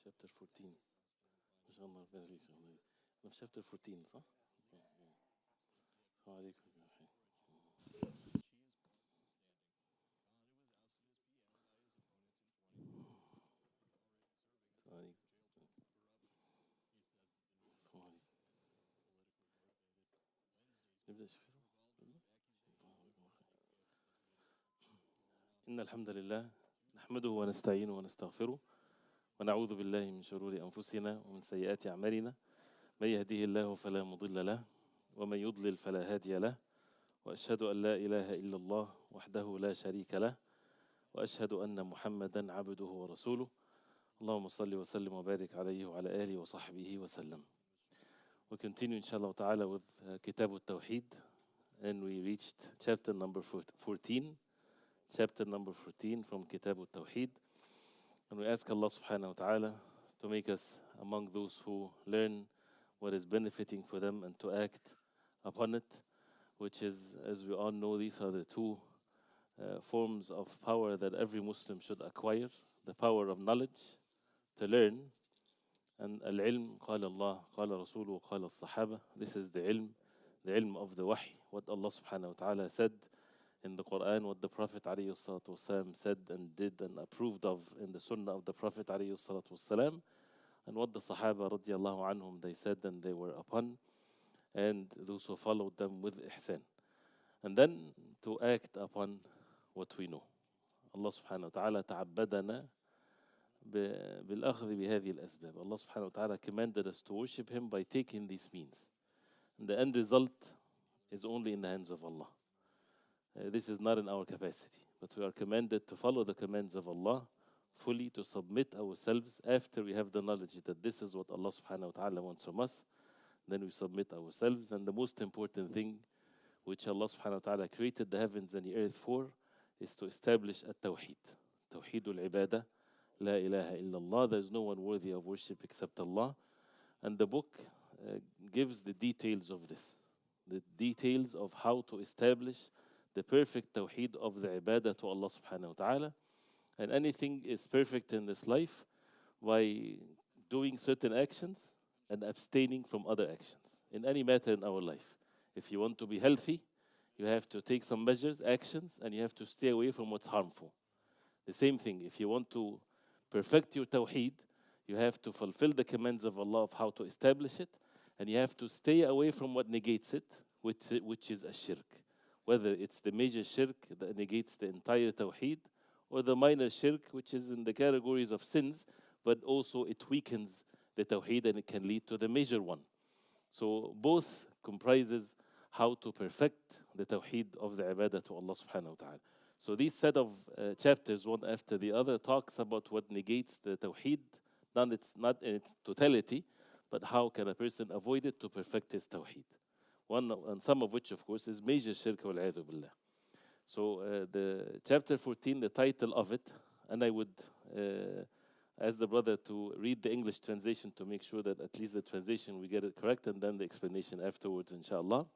chapter 14. ما شاء الله ربنا يخليك. أنا في chapter 14 صح؟ السلام عليكم. إن الحمد لله نحمده ونستعينه ونستغفره ونعوذ بالله من شرور أنفسنا ومن سيئات أعمالنا من يهديه الله فلا مضل له ومن يضلل فلا هادي له وأشهد أن لا إله إلا الله وحده لا شريك له وأشهد أن محمدا عبده ورسوله اللهم صل وسلم وبارك عليه وعلى آله وصحبه وسلم. We continue inshallah ta'ala with Kitab At-Tawheed, and we reached chapter number 14. Chapter number 14 from Kitab At-Tawheed. And we ask Allah subhanahu wa ta'ala to make us among those who learn what is benefiting for them and to act upon it, which is, as we all know, these are the two forms of power that every Muslim should acquire: the power of knowledge, to learn, and al-ilm, qala Allah, qala Rasuluhu, qala al-Sahaba. This is the ilm of the wahy, what Allah subhanahu wa ta'ala said in the Qur'an, what the Prophet alayhi salatu wasalam said and did and approved of in the Sunnah of the Prophet alayhi salatu wasalam, and what the Sahaba radiallahu anhum they said and they were upon, and those who followed them with ihsan. And then to act upon what we know. Allah subhanahu wa ta'ala ta'abbadana بالأخذ بهذه الأسباب. Allah subhanahu wa ta'ala commanded us to worship Him by taking these means. And the end result is only in the hands of Allah. This is not in our capacity, but we are commanded to follow the commands of Allah fully, to submit ourselves after we have the knowledge that this is what Allah subhanahu wa ta'ala wants from us. Then we submit ourselves. And the most important thing which Allah subhanahu wa ta'ala created the heavens and the earth for is to establish At-Tawheed. Tawheedul ibadah. La ilaha illallah. There is no one worthy of worship except Allah. And the book gives the details of this. The details of how to establish the perfect tawheed of the ibadah to Allah subhanahu wa ta'ala. And anything is perfect in this life by doing certain actions and abstaining from other actions in any matter in our life. If you want to be healthy, you have to take some measures, actions, and you have to stay away from what's harmful. The same thing, if you want to perfect your tawheed, you have to fulfill the commands of Allah of how to establish it, and you have to stay away from what negates it, which is a shirk. Whether it's the major shirk that negates the entire tawheed, or the minor shirk, which is in the categories of sins, but also it weakens the tawheed and it can lead to the major one. So both comprises how to perfect the tawheed of the ibadah to Allah subhanahu wa ta'ala. So these set of chapters, one after the other, talks about what negates the tawheed, not in its totality, but how can a person avoid it to perfect his tawheed. One, and some of which, of course, is major shirk wal-'adhu billah. So the chapter 14, the title of it, and I would ask the brother to read the English translation to make sure that at least the translation we get it correct, and then the explanation afterwards, inshallah.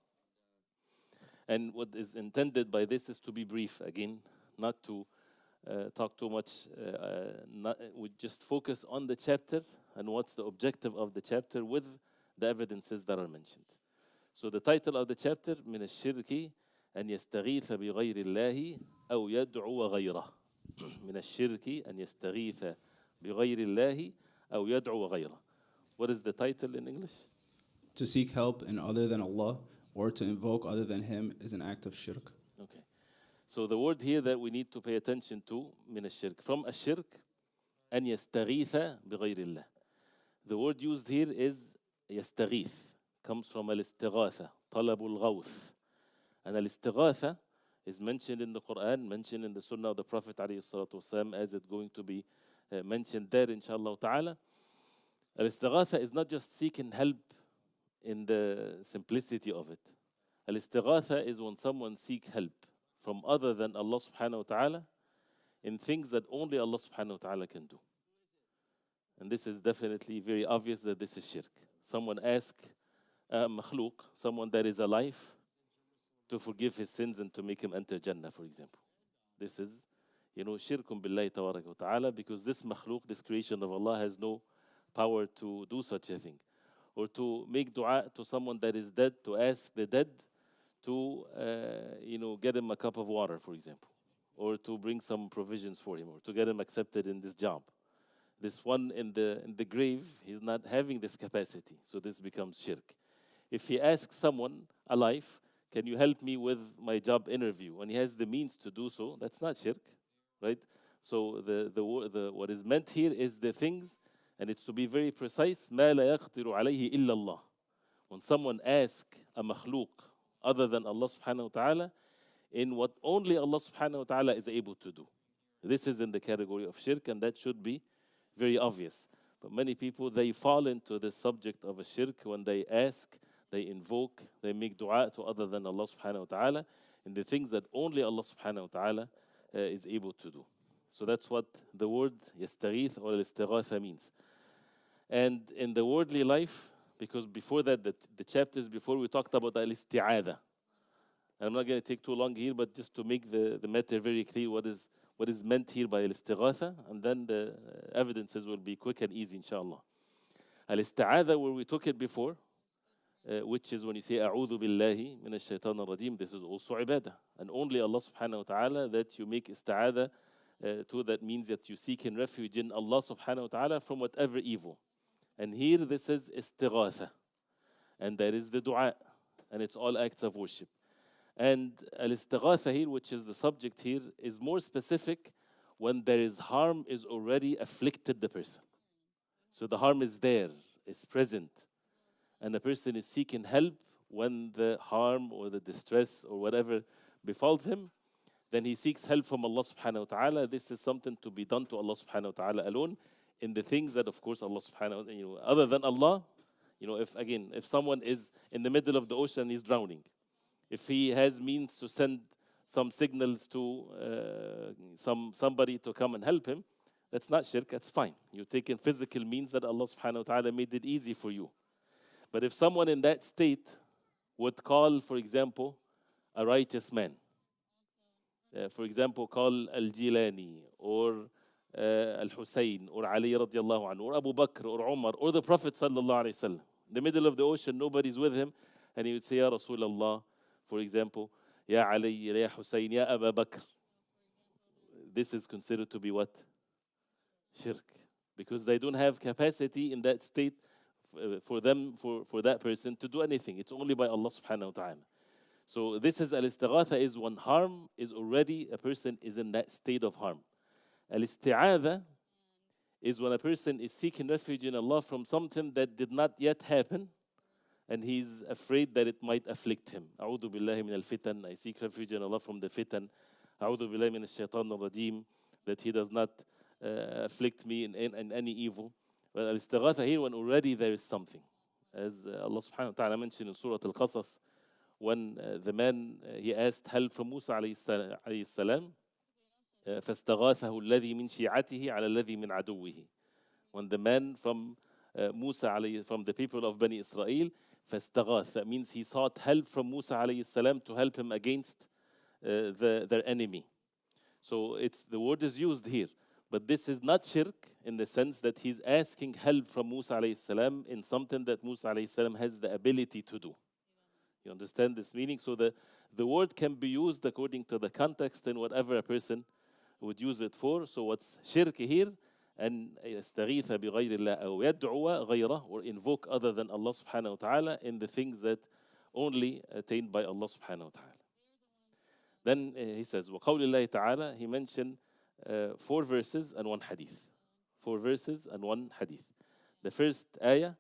And what is intended by this is to be brief again, not to talk too much. We just focus on the chapter and what's the objective of the chapter with the evidences that are mentioned. So the title of the chapter, من الشرك أن يستغيث بغير الله أو يدعو غيره. من الشرك أن يستغيث بغير الله أو يدعو غيره. What is the title in English? To seek help in other than Allah or to invoke other than Him is an act of shirk. Okay. So the word here that we need to pay attention to, من الشرك. From الشرك, أن يستغيث بغير الله. The word used here is يستغيث. Comes from al-istighatha, talabul ghawth. And al-istighatha is mentioned in the Qur'an, mentioned in the Sunnah of the Prophet ﷺ, as it's going to be mentioned there, inshallah ta'ala. Al-istighatha is not just seeking help in the simplicity of it. Al-istighatha is when someone seeks help from other than Allah subhanahu wa ta'ala in things that only Allah subhanahu wa ta'ala can do. And this is definitely very obvious that this is shirk. Someone asks makhluk, someone that is alive, to forgive his sins and to make him enter Jannah, for example. This is, shirkun billahi tabaraka wa ta'ala, because this makhluk, this creation of Allah, has no power to do such a thing. Or to make dua to someone that is dead, to ask the dead to, get him a cup of water, for example, or to bring some provisions for him, or to get him accepted in this job. This one in the grave, he's not having this capacity, so this becomes shirk. If he asks someone alive, can you help me with my job interview, and he has the means to do so, that's not shirk, right? So the what is meant here is the things, and it's to be very precise. ما لا يقدر عليه إلا الله. When someone asks a makhluk other than Allah subhanahu wa ta'ala in what only Allah subhanahu wa ta'ala is able to do, this is in the category of shirk, and that should be very obvious. But many people, they fall into the subject of a shirk when they ask, they invoke, they make dua to other than Allah subhanahu wa ta'ala in the things that only Allah subhanahu wa ta'ala is able to do. So that's what the word yastaghith or al-istighatha means. And in the worldly life, because before that, the chapters before, we talked about al-isti'adha. And I'm not going to take too long here, but just to make the matter very clear, what is meant here by al-istighatha, and then the evidences will be quick and easy, inshallah. Al-isti'adha, where we took it before, which is when you say a'udhu billahi min ash-shaytan ar-rajim, this is also ibadah. And only Allah subhanahu wa ta'ala that you make isti'adha to, that means that you seek in refuge in Allah subhanahu wa ta'ala from whatever evil. And here this is istighatha, and that is the dua, and it's all acts of worship. And al-istighatha here, which is the subject here, is more specific when there is harm is already afflicted the person. So the harm is there, is present, and the person is seeking help when the harm or the distress or whatever befalls him, then he seeks help from Allah subhanahu wa ta'ala. This is something to be done to Allah subhanahu wa ta'ala alone, in the things that, of course, Allah subhanahu wa ta'ala, other than Allah, if someone is in the middle of the ocean, he's drowning. If he has means to send some signals to somebody to come and help him, that's not shirk, that's fine. You're taking physical means that Allah subhanahu wa ta'ala made it easy for you. But if someone in that state would call, for example, a righteous man, for example, call Al-Jilani or Al-Hussein or Ali radiallahu anhu or Abu Bakr or Umar or the Prophet sallallahu alayhi wasallam, in the middle of the ocean, nobody's with him, and he would say, Ya Rasulullah, for example, Ya Ali, Ya Hussein, Ya Abu Bakr. This is considered to be what? Shirk. Because they don't have capacity in that state for that person to do anything. It's only by Allah subhanahu wa ta'ala. So this is al-istighatha, is when harm is already, a person is in that state of harm. Al-isti'adha is when a person is seeking refuge in Allah from something that did not yet happen, and he's afraid that it might afflict him. A'udhu billahi min al-fitan, I seek refuge in Allah from the fitan. A'udhu billahi min al-shaytan al-rajim, that he does not afflict me in any evil. But al-istighatha here, when already there is something. As Allah subhanahu wa ta'ala mentioned in Surah Al-Qasas, when the man, he asked help from Musa alayhi salam, فَاسْتَغَاثَهُ الَّذِي مِنْ شِيعَتِهِ عَلَى الَّذِي مِنْ عَدُوِّهِ. When the man from Musa from the people of Bani Israel, فَاسْتَغَاث, that means he sought help from Musa alayhi salam to help him against their enemy. So the word is used here, but this is not shirk in the sense that he's asking help from Musa alayhi salam in something that Musa alayhi salam has the ability to do. You understand this meaning? So the word can be used according to the context and whatever a person would use it for. So what's shirk here? And يستغيث بغير الله أو يدعو غيره, or invoke other than Allah subhanahu wa ta'ala in the things that only attained by Allah subhanahu wa ta'ala. Then he says, وقول الله تعالى, he mentioned 4 verses and 1 hadith. 4 verses and 1 hadith. The first ayah,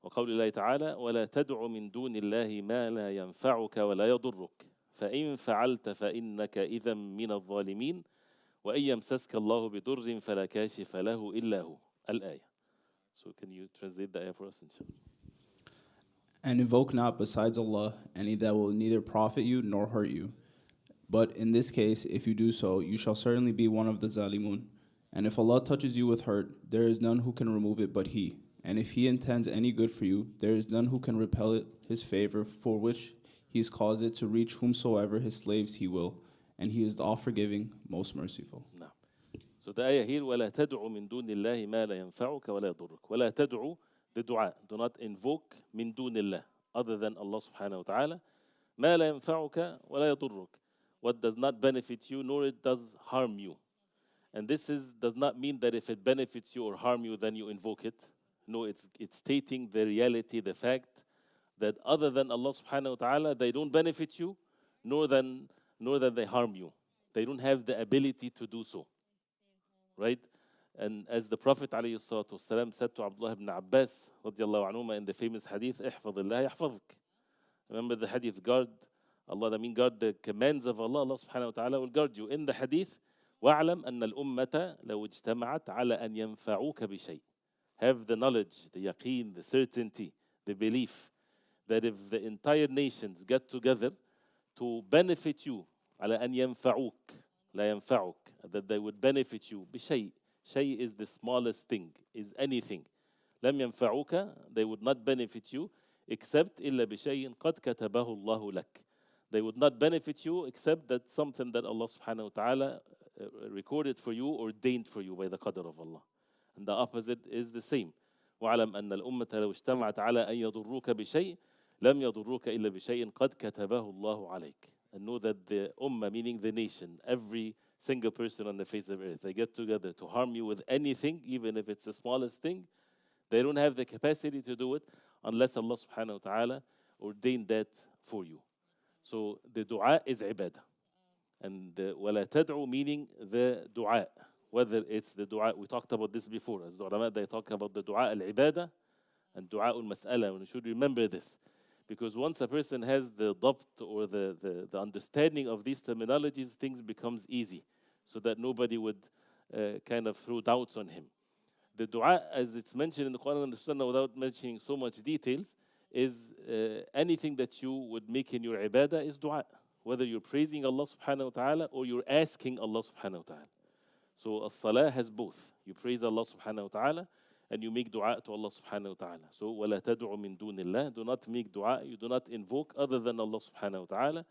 وقول الله تعالى ولا تدع من دون الله ما لا ينفعك ولا يضرك فإن فعلت فإنك إذا من الظالمين وإن يمسسك الله بضر فلا كاشف له إلا هو. الآية. So can you translate the ayah for us, inshallah? And invoke not besides Allah any that will neither profit you nor hurt you. But in this case, if you do so, you shall certainly be one of the zalimun. And if Allah touches you with hurt, there is none who can remove it but He. And if He intends any good for you, there is none who can repel it, His favor, for which He has caused it to reach whomsoever His slaves He will. And He is the all-forgiving, most merciful. No. So the ayah here, وَلَا تَدْعُ مِن دُونِ اللَّهِ مَا لَا يَنْفَعُكَ وَلَا يَضُرُّكَ. وَلَا تَدْعُ, the dua. Do not invoke مِن دُونِ اللَّهِ, other than Allah subhanahu wa ta'ala. مَا لَا يَنْفَعُكَ وَلَا يَضُرُّكَ. What does not benefit you, nor it does harm you. And this does not mean that if it benefits you or harm you, then you invoke it. No, it's stating the reality, the fact that other than Allah subhanahu wa ta'ala, they don't benefit you, nor that they harm you. They don't have the ability to do so. Right? And as the Prophet alayhi salatu wasalam said to Abdullah ibn Abbas radiallahu anhuma in the famous hadith, احفظ الله يحفظك. Remember the hadith, guard Allah, that means guard the commands of Allah, Allah subhanahu wa ta'ala will guard you. In the hadith, وَاعْلَمْ أَنَّ الْأُمَّةَ لَوْ اجْتَمَعَتْ عَلَى أَنْ يَنْفَعُوكَ بِشَيْءٍ. Have the knowledge, the yaqeen, the certainty, the belief that if the entire nations get together to benefit you, على أن ينفعوك, لا ينفعوك, that they would benefit you بشيء. Shay is the smallest thing, is anything. لم ينفعوك, they would not benefit you except إلا بشيء قد كتبه الله لك. They would not benefit you except that something that Allah subhanahu wa ta'ala recorded for you, ordained for you by the qadr of Allah. And the opposite is the same. وَعَلَمْ أَنَّ الْأُمَّةَ لَوْ اجْتَمَعَتْ عَلَى أَنْ يَضُرُّوكَ بِشَيْءٍ لَمْ يَضُرُّوكَ إِلَّا بِشَيْءٍ قَدْ كَتَبَهُ اللَّهُ عَلَيْكَ. And know that the ummah, meaning the nation, every single person on the face of earth, they get together to harm you with anything, even if it's the smallest thing, they don't have the capacity to do it unless Allah subhanahu wa ta'ala ordained that for you. So the dua is ibadah. And وَلَا تَدْعُ meaning the dua. Whether it's the dua, we talked about this before, as the ulama, they talk about the dua al-ibadah and dua al-mas'ala, and we should remember this. Because once a person has the dabt or the understanding of these terminologies, things becomes easy, so that nobody would kind of throw doubts on him. The dua, as it's mentioned in the Qur'an and the Sunnah, without mentioning so much details, is anything that you would make in your ibadah is dua. Whether you're praising Allah subhanahu wa ta'ala or you're asking Allah subhanahu wa ta'ala. So as-salah has both. You praise Allah subhanahu wa ta'ala and you make dua to Allah subhanahu wa ta'ala. So وَلَا تَدْعُ مِن دُونِ اللَّهِ. Do not make dua, you do not invoke other than Allah subhanahu wa ta'ala.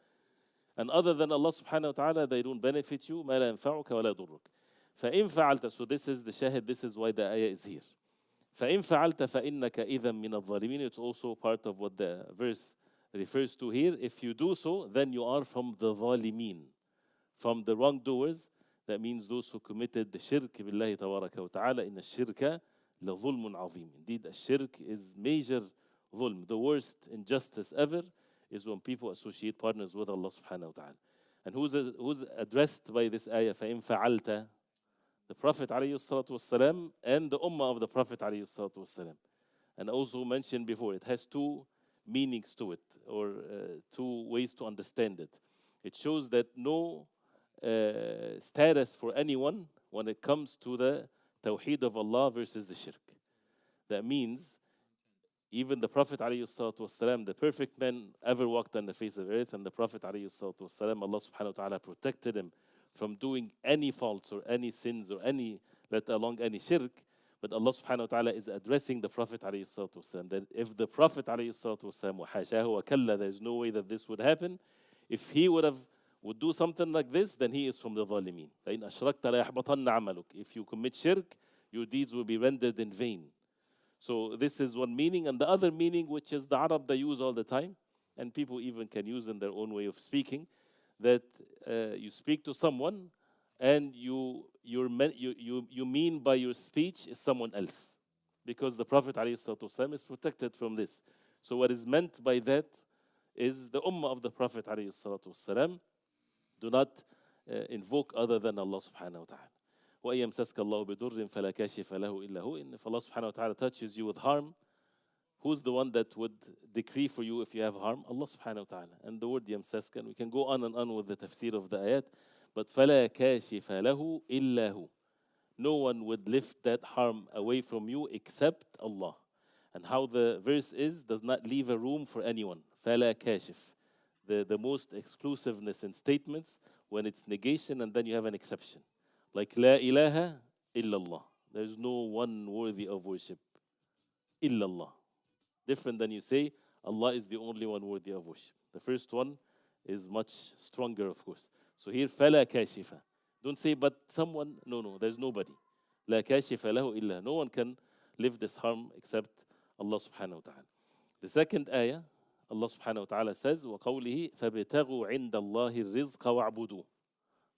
And other than Allah subhanahu wa ta'ala, they don't benefit you. مَا لَا يَنْفَعُكَ وَلَا يَضُرُّكَ. فَإِن فَعَلْتَ. So this is the shahid, this is why the ayah is here. فَإِن فَعَلْتَ فَإِنَّكَ إِذًا مِنَ الظَّالِمِينَ. It's also part of what the verse refers to here. If you do so, then you are from the ظالمين, from the wrongdoers. That means those who committed the shirk billahi tabaraka wa ta'ala. إِنَّ الشِّرْكَ لَظُلْمٌ عَظِيمٌ. Indeed, a shirk is major ظلم. The worst injustice ever is when people associate partners with Allah subhanahu wa ta'ala. And who's addressed by this ayah? فَإِن فَعَلْتَ. The Prophet alayhi salatu wasalam and the ummah of the Prophet alayhi salatu wasalam. And also mentioned before, it has two meanings to it, or two ways to understand it. It shows that no status for anyone when it comes to the Tawheed of Allah versus the shirk. That means even the Prophet ﷺ, the perfect man ever walked on the face of earth, and the Prophet ﷺ, Allah subhanahu wa ta'ala protected him from doing any faults or any sins or any, let alone any shirk. But Allah subhanahu wa ta'ala is addressing the Prophet ﷺ, that if the Prophet ﷺ, وحاشاه وكلا, there is no way that this would happen. If he would do something like this, then he is from the ظالمين. فإن أشركت ليحبطن عملك. If you commit shirk, your deeds will be rendered in vain. So this is one meaning. And the other meaning, which is the Arab they use all the time, and people even can use in their own way of speaking, that you speak to someone and you mean by your speech is someone else. Because the Prophet ﷺ is protected from this. So what is meant by that is the ummah of the Prophet ﷺ. Do not invoke other than Allah subhanahu wa ta'ala. وَإِن يَمْسَسْكَ اللَّهُ بِضُرٍّ فَلَا كَاشِفَ لَهُ إِلَّا هُوَ. And if Allah subhanahu wa ta'ala touches you with harm, who's the one that would decree for you if you have harm? Allah subhanahu wa ta'ala. And the word يَمْسَسْكَ, and we can go on and on with the tafsir of the ayat, but فَلَا كَاشِفَ لَهُ إِلَّا هُوَ. No one would lift that harm away from you except Allah. And how the verse is, does not leave a room for anyone. فَلَا كَاشِفَ. The most exclusiveness in statements when it's negation and then you have an exception. Like La ilaha illallah. There's no one worthy of worship. Illallah. Different than you say, Allah is the only one worthy of worship. The first one is much stronger, of course. So here, فَلَا كَاشِفَ. Don't say, but someone, no, there's nobody. لا كاشف له إلا. No one can live this harm except Allah subhanahu wa ta'ala. The second ayah, Allah subhanahu wa ta'ala says, وَقَوْلِهِ فَابْتَغُوا عِنْدَ اللَّهِ الرِّزْقَ وَاعْبُدُوهُ.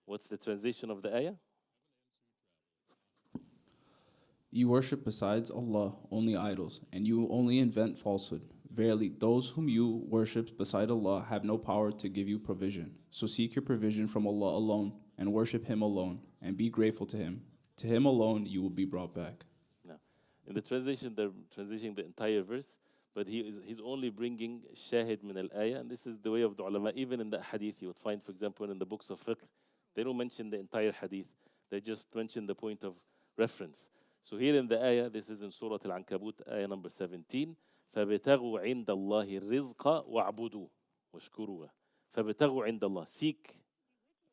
What's the translation of the ayah? You worship besides Allah only idols, and you only invent falsehood. Verily, those whom you worship beside Allah have no power to give you provision. So seek your provision from Allah alone, and worship Him alone, and be grateful to Him. To Him alone you will be brought back. Now, in the translation, they're translating the entire verse, but he's only bringing shahid min al-ayah, and this is the way of the ulama. Even in the hadith, you would find, for example, in the books of fiqh, they don't mention the entire hadith. They just mention the point of reference. So here in the ayah, this is in Surah Al-Ankabut, ayah number 17, فَابْتَغُوا عِنْدَ اللَّهِ الرِّزْقَ وَاعْبُدُوهُ وَاشْكُرُوهُ. فَابْتَغُوا عِنْدَ اللَّهِ. Seek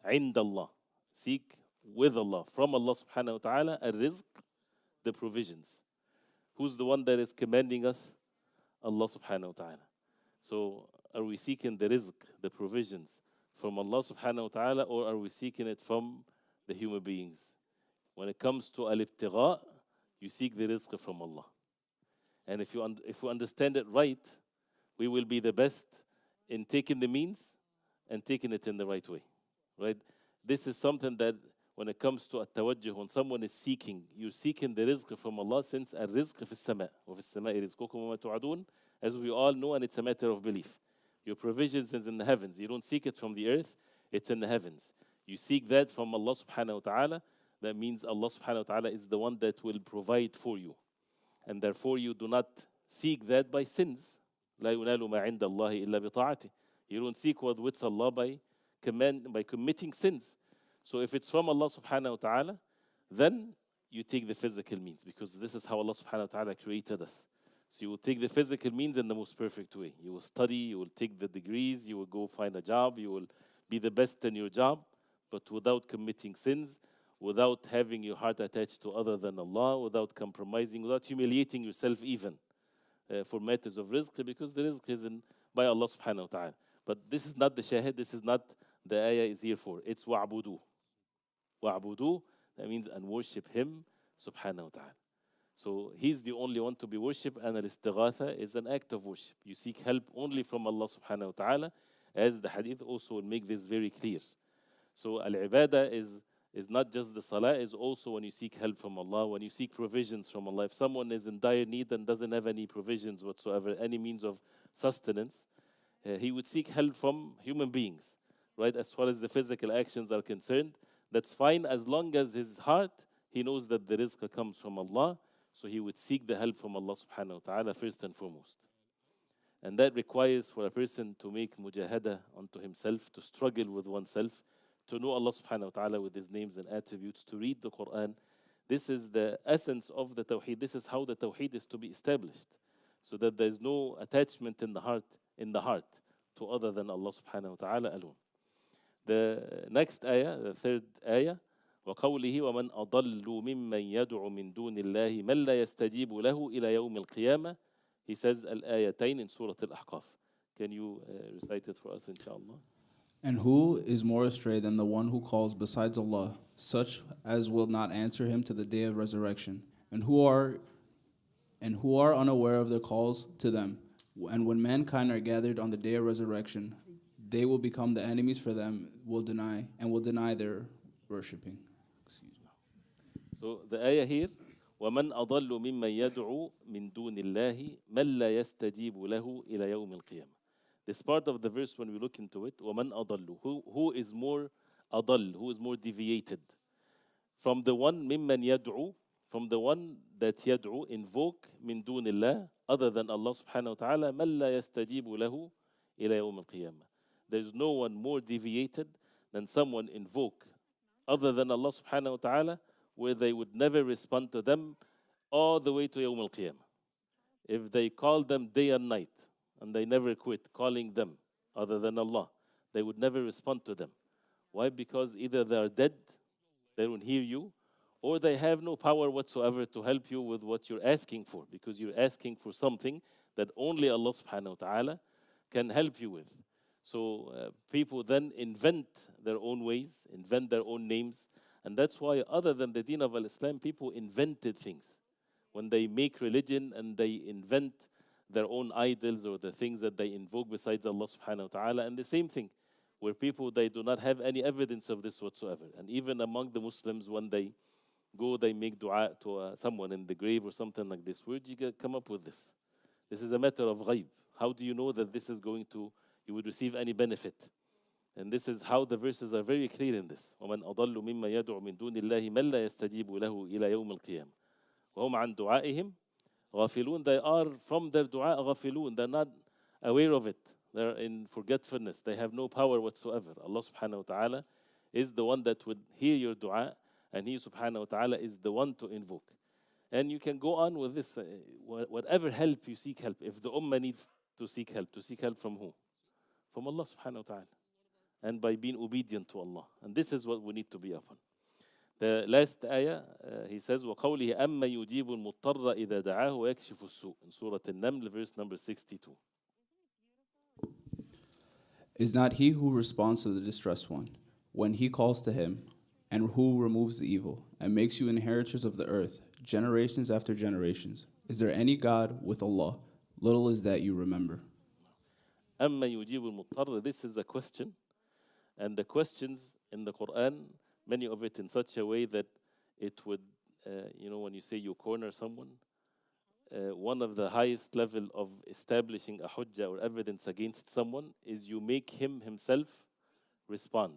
عِنْدَ اللَّهِ. Seek with Allah, from Allah subhanahu wa ta'ala, الرزق, the provisions. Who's the one that is commanding us? Allah subhanahu wa ta'ala. So are we seeking the rizq, the provisions, from Allah subhanahu wa ta'ala, or are we seeking it from the human beings? When it comes to al-ibtigha, you seek the rizq from Allah. And if we understand it right, we will be the best in taking the means and taking it in the right way. Right? This is something that when it comes to at-tawajjuh, when someone is seeking, you're seeking the rizq from Allah, since al-rizq fi as-sama' wa fi as-sama'i rizqukum wa ma tu'adun, as we all know, and it's a matter of belief. Your provisions is in the heavens. You don't seek it from the earth, it's in the heavens. You seek that from Allah subhanahu wa ta'ala. That means Allah subhanahu wa ta'ala is the one that will provide for you. And therefore you do not seek that by sins. لا ينال ما عند الله إلا بطاعته. You don't seek what with Allah by committing sins. So if it's from Allah subhanahu wa ta'ala, then you take the physical means, because this is how Allah subhanahu wa ta'ala created us. So you will take the physical means in the most perfect way. You will study, you will take the degrees, you will go find a job, you will be the best in your job, but without committing sins, without having your heart attached to other than Allah, without compromising, without humiliating yourself even for matters of rizq, because the rizq is by Allah subhanahu wa ta'ala. But this is not the shahid, this is not the ayah is here for. It's wa'budu. Wa'budu, that means and worship Him subhanahu wa ta'ala. So He's the only one to be worshipped, and al-istighatha is an act of worship. You seek help only from Allah subhanahu wa ta'ala, as the hadith also will make this very clear. So al-ibadah is not just the salah, is also when you seek help from Allah, when you seek provisions from Allah. If someone is in dire need and doesn't have any provisions whatsoever, any means of sustenance, he would seek help from human beings, right? As far as the physical actions are concerned, that's fine as long as his heart, he knows that the rizq comes from Allah, so he would seek the help from Allah subhanahu wa ta'ala first and foremost. And that requires for a person to make mujahada unto himself, to struggle with oneself, to know Allah subhanahu wa ta'ala with His names and attributes, to read the Qur'an. This is the essence of the Tawheed. This is how the Tawheed is to be established, so that there is no attachment in the heart to other than Allah subhanahu wa ta'ala alone. The next ayah, the third ayah, وقوله ومن أضل ممن يدعو من دون الله من لا يستجيب له إلى يوم القيامة. He says الآيتين in Surah Al-Ahqaf. Can you recite it for us, inshallah? And who is more astray than the one who calls besides Allah, such as will not answer him to the day of resurrection, and who are unaware of their calls to them. And when mankind are gathered on the day of resurrection, they will become the enemies for them, will deny their worshipping. So the ayah here, وَمَنْ أَضَلُّ مِمَّنْ يَدْعُو مِنْ دُونِ اللَّهِ مَنْ لَا يَسْتَجِيبُ لَهُ إِلَى يَوْمِ الْقِيَامَةِ. This part of the verse, when we look into it, وَمَنْ أَضَلُّ, who is more adall, who is more deviated? From the one مِمَّنْ يَدْعُو, from the one that يدعو, invoke من دون الله, other than Allah subhanahu wa ta'ala, مَنْ لَا يَسْتَجِيبُ لَهُ إِلَى يَوْمِ الْقِيَامَةِ. There's no one more deviated than someone invoke other than Allah subhanahu wa ta'ala, where they would never respond to them all the way to Yawm al-Qiyamah. If they call them day and night, and they never quit calling them other than Allah, they would never respond to them. Why? Because either they are dead, they don't hear you, or they have no power whatsoever to help you with what you're asking for, because you're asking for something that only Allah subhanahu wa ta'ala can help you with. So people then invent their own ways, invent their own names. And that's why, other than the deen of Islam, people invented things. When they make religion and they invent their own idols or the things that they invoke besides Allah subhanahu wa ta'ala. And the same thing, where people, they do not have any evidence of this whatsoever. And even among the Muslims, when they go, they make dua to someone in the grave or something like this. Where did you come up with this? This is a matter of ghaib. How do you know that this is going to, you would receive any benefit? And this is how the verses are very clear in this. وَمَنْ أَضَلُّ مِمَّا يَدْعُ مِنْ دُونِ اللَّهِ مَنْ لَا يَسْتَجِيبُ لَهُ إِلَى يَوْمِ الْقِيَامَةِ وَهُمْ عَنْ دُعَائِهِمْ غَافِلُونَ. They are from their dua غَافِلُونَ. They're not aware of it. They're in forgetfulness. They have no power whatsoever. Allah subhanahu wa ta'ala is the one that would hear your dua, and He subhanahu wa ta'ala is the one to invoke. And you can go on with this. Whatever help you seek help. If the ummah needs to seek help from who? From Allah subhanahu wa ta'ala. And by being obedient to Allah. And this is what we need to be upon. The last ayah, he says, وَقَوْلِهِ أَمَّا يُجِيبُ الْمُضْطَرَّ إِذَا دَعَاهُ وَيَكْشِفُ السُّوءِ in Surah An-Naml, verse number 62. Is not He who responds to the distressed one when he calls to Him, and who removes the evil, and makes you inheritors of the earth, generations after generations? Is there any God with Allah? Little is that you remember. أَمَّا يُجِيبُ الْمُضْطَرَّ. This is a question. And the questions in the Qur'an, many of it in such a way that it would, when you say you corner someone, one of the highest level of establishing a hujjah or evidence against someone is you make him himself respond.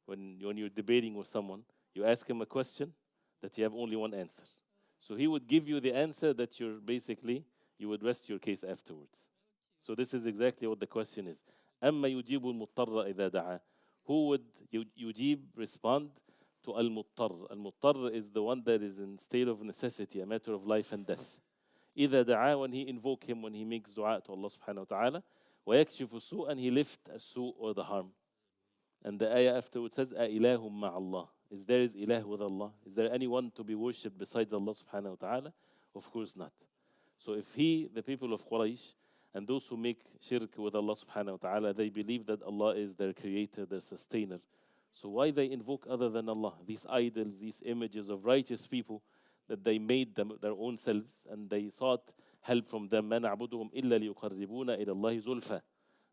When you're debating with someone, you ask him a question that you have only one answer. So he would give you the answer that you would rest your case afterwards. So this is exactly what the question is. أَمَّا يُجِيبُ الْمُضْطَرَّ إِذَا دَعَا. Who would yujib, respond to al-muttar? Al-muttar is the one that is in state of necessity, a matter of life and death. إِذَا دَعَا, when he invoke him, when he makes dua to Allah subhanahu wa ta'ala. وَيَكْشِفُ السُّوء, and he lift a su' or the harm. And the ayah afterwards says, أَإِلَهٌ مَعَ اللَّهِ. Is there ilah with Allah? Is there anyone to be worshipped besides Allah subhanahu wa ta'ala? Of course not. So if the people of Quraysh, and those who make shirk with Allah subhanahu wa ta'ala, they believe that Allah is their creator, their sustainer. So why they invoke other than Allah? These idols, these images of righteous people that they made them their own selves, and they sought help from them. مَا نَعْبُدُهُمْ إِلَّا لِيُقَرِّبُونَ إِلَى اللَّهِ زُلْفَى.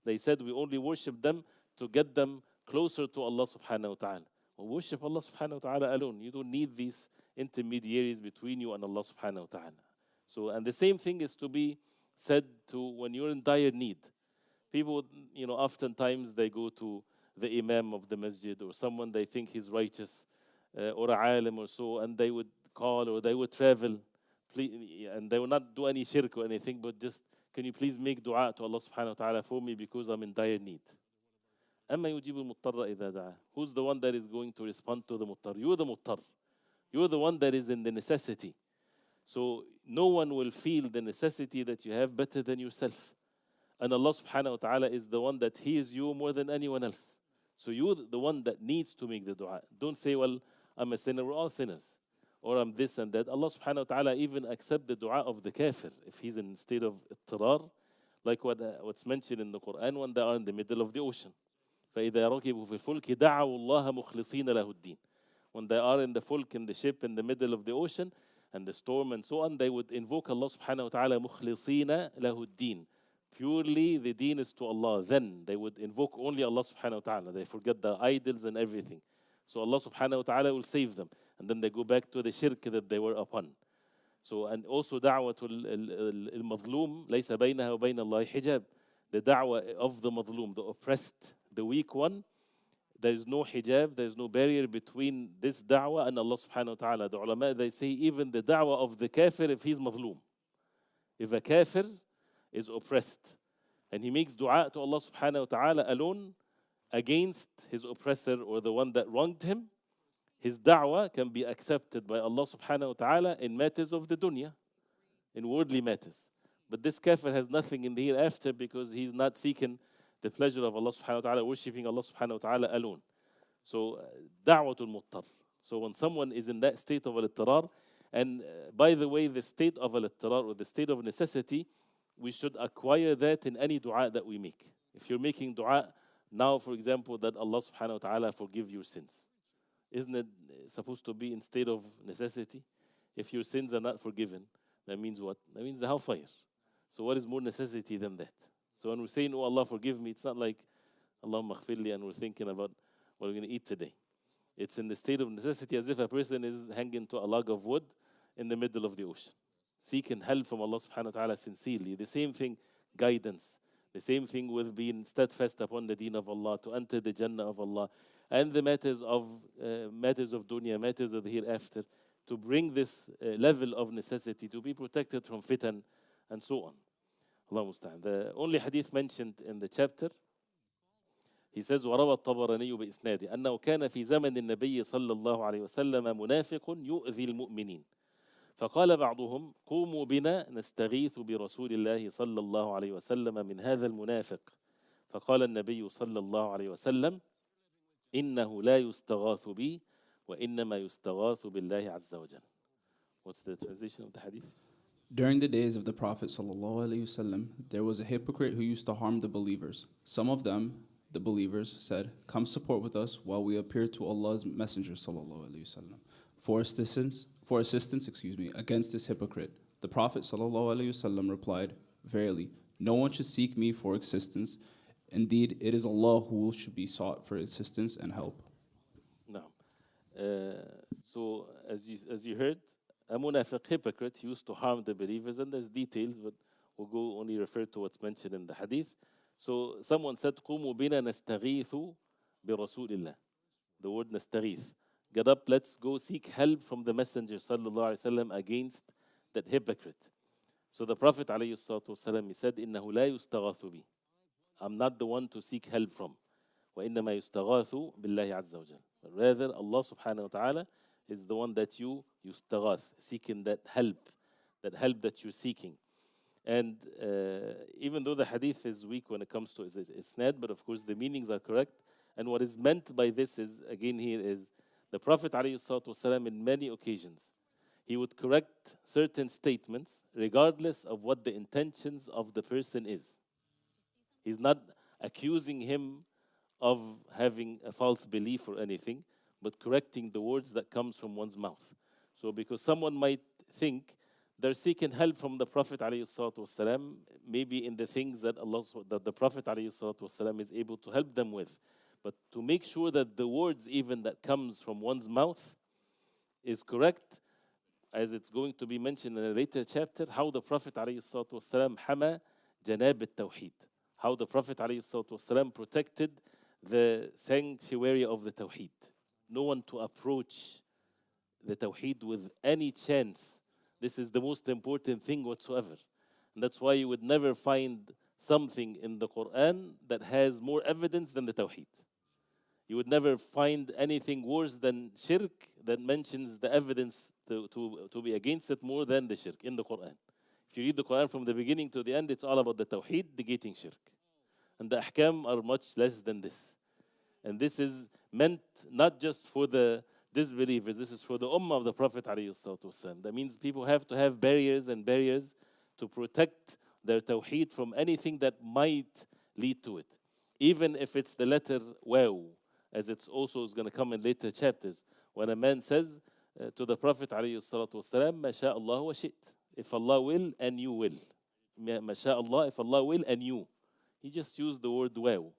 They said we only worship them to get them closer to Allah subhanahu wa ta'ala. Well, worship Allah subhanahu wa ta'ala alone. You don't need these intermediaries between you and Allah subhanahu wa ta'ala. So, and the same thing is to be said to when you're in dire need. People, oftentimes they go to the imam of the masjid or someone they think he's righteous, or a alim or so, and they would call or they would travel, and they will not do any shirk or anything, but just, can you please make dua to Allah subhanahu wa ta'ala for me because I'm in dire need. أَمَّا يُجِيبُ الْمُضْطَرَّ إِذَا دَعَا. Who's the one that is going to respond to the muttar? You're the muttar. You're the one that is in the necessity. So no one will feel the necessity that you have better than yourself. And Allah subhanahu wa ta'ala is the one that hears you more than anyone else. So you're the one that needs to make the dua. Don't say, well, I'm a sinner, we're all sinners. Or I'm this and that. Allah subhanahu wa ta'ala even accept the dua of the kafir if he's in state of ittirar, like what's mentioned in the Qur'an when they are in the middle of the ocean. فَإِذَا رَكِبُوا فِي الْفُلْكِ دَعَوُوا اللَّهَ مُخْلِصِينَ لَهُ الدِّينَ. When they are in the fulk, in the ship, in the middle of the ocean, and the storm and so on, they would invoke Allah subhanahu wa ta'ala مُخْلِصِينَ لَهُ الدِّينَ. Purely the deen is to Allah. Then they would invoke only Allah subhanahu wa ta'ala. They forget the idols and everything. So Allah subhanahu wa ta'ala will save them. And then they go back to the shirk that they were upon. So, and also da'watul al-mazlum laysa baynaha wa bayna Allah hijab. The da'wah of the mazlum, the oppressed, the weak one, there is no hijab, there is no barrier between this da'wah and Allah subhanahu wa ta'ala. The ulama, they say even the da'wah of the kafir if he's mazlum. If a kafir is oppressed and he makes dua to Allah subhanahu wa ta'ala alone against his oppressor or the one that wronged him, his da'wah can be accepted by Allah subhanahu wa ta'ala in matters of the dunya, in worldly matters. But this kafir has nothing in the hereafter because he's not seeking the pleasure of Allah subhanahu wa ta'ala, worshipping Allah subhanahu wa ta'ala alone. So, da'watul muttar. So when someone is in that state of al-ittirar, and by the way, the state of al-ittirar or the state of necessity, we should acquire that in any dua that we make. If you're making dua now, for example, that Allah subhanahu wa ta'ala forgive your sins. Isn't it supposed to be in state of necessity? If your sins are not forgiven, that means what? That means the hellfire. So what is more necessity than that? So when we're saying, oh Allah forgive me, it's not like Allahumma khfirli and we're thinking about what we're going to eat today. It's in the state of necessity, as if a person is hanging to a log of wood in the middle of the ocean, seeking help from Allah subhanahu wa ta'ala sincerely. The same thing, guidance. The same thing with being steadfast upon the deen of Allah, to enter the Jannah of Allah, and the matters of dunya, matters of the hereafter, to bring this level of necessity, to be protected from fitan, and so on. Allah musta'an. The only hadith mentioned in the chapter, he says, وروى الطبراني بإسناده أنه كان في زمن النبي صلى الله عليه وسلم منافق يؤذي المؤمنين فقال بعضهم قوموا بنا نستغيث برسول الله صلى الله عليه وسلم من هذا المنافق فقال النبي صلى الله عليه وسلم إنه لا يستغاث بي وإنما يستغاث بالله عز وجل. What's the translation of the hadith? During the days of the Prophet ﷺ, there was a hypocrite who used to harm the believers. Some of them, the believers, said, "Come support with us while we appear to Allah's Messenger ﷺ for assistance, against this hypocrite." The Prophet ﷺ replied, "Verily, no one should seek me for assistance. Indeed, it is Allah who should be sought for assistance and help." No. So as you heard, a munafiq hypocrite used to harm the believers, and there's details, but we'll go only refer to what's mentioned in the hadith. So someone said, قُومُوا بِنَا نَسْتَغِيثُ بِرَسُولِ اللَّهِ. The word nastaghith. Get up, let's go seek help from the Messenger sallallahu alaihi wasallam against that hypocrite. So the Prophet alayhi salatu wasalam, he said, إِنَّهُ لَا يُسْتَغَاثُ بِي. I'm not the one to seek help from. وَإِنَّمَا يُسْتَغَاثُ بِاللَّهِ عَزَّ وَجَلَ. Rather, Allah subhanahu wa ta'ala is the one that you yustaghath, seeking that help that you're seeking. And even though the hadith is weak when it comes to isnad, but of course the meanings are correct. And what is meant by this is, again here, is the Prophet ﷺ in many occasions, he would correct certain statements regardless of what the intentions of the person is. He's not accusing him of having a false belief or anything, but correcting the words that comes from one's mouth. So because someone might think they're seeking help from the Prophet ﷺ, maybe in the things that the Prophet ﷺ is able to help them with. But to make sure that the words even that comes from one's mouth is correct, as it's going to be mentioned in a later chapter, how the Prophet ﷺ hama janab at-Tawheed, how the Prophet ﷺ protected the sanctuary of the Tawheed. No one to approach the Tawheed with any chance. This is the most important thing whatsoever. And that's why you would never find something in the Qur'an that has more evidence than the Tawheed. You would never find anything worse than shirk that mentions the evidence to be against it more than the shirk in the Qur'an. If you read the Qur'an from the beginning to the end, it's all about the Tawheed negating shirk. And the ahkam are much less than this. And this is meant not just for the disbelievers, this is for the ummah of the Prophet ﷺ. That means people have to have barriers and barriers to protect their tawheed from anything that might lead to it. Even if it's the letter waw, as it's also is going to come in later chapters, when a man says to the Prophet ﷺ, مَا شَاءَ اللَّهُ وَشِئْتَ. If Allah will and you will. مَا شاء Allah, if Allah will and you. He just used the word waw.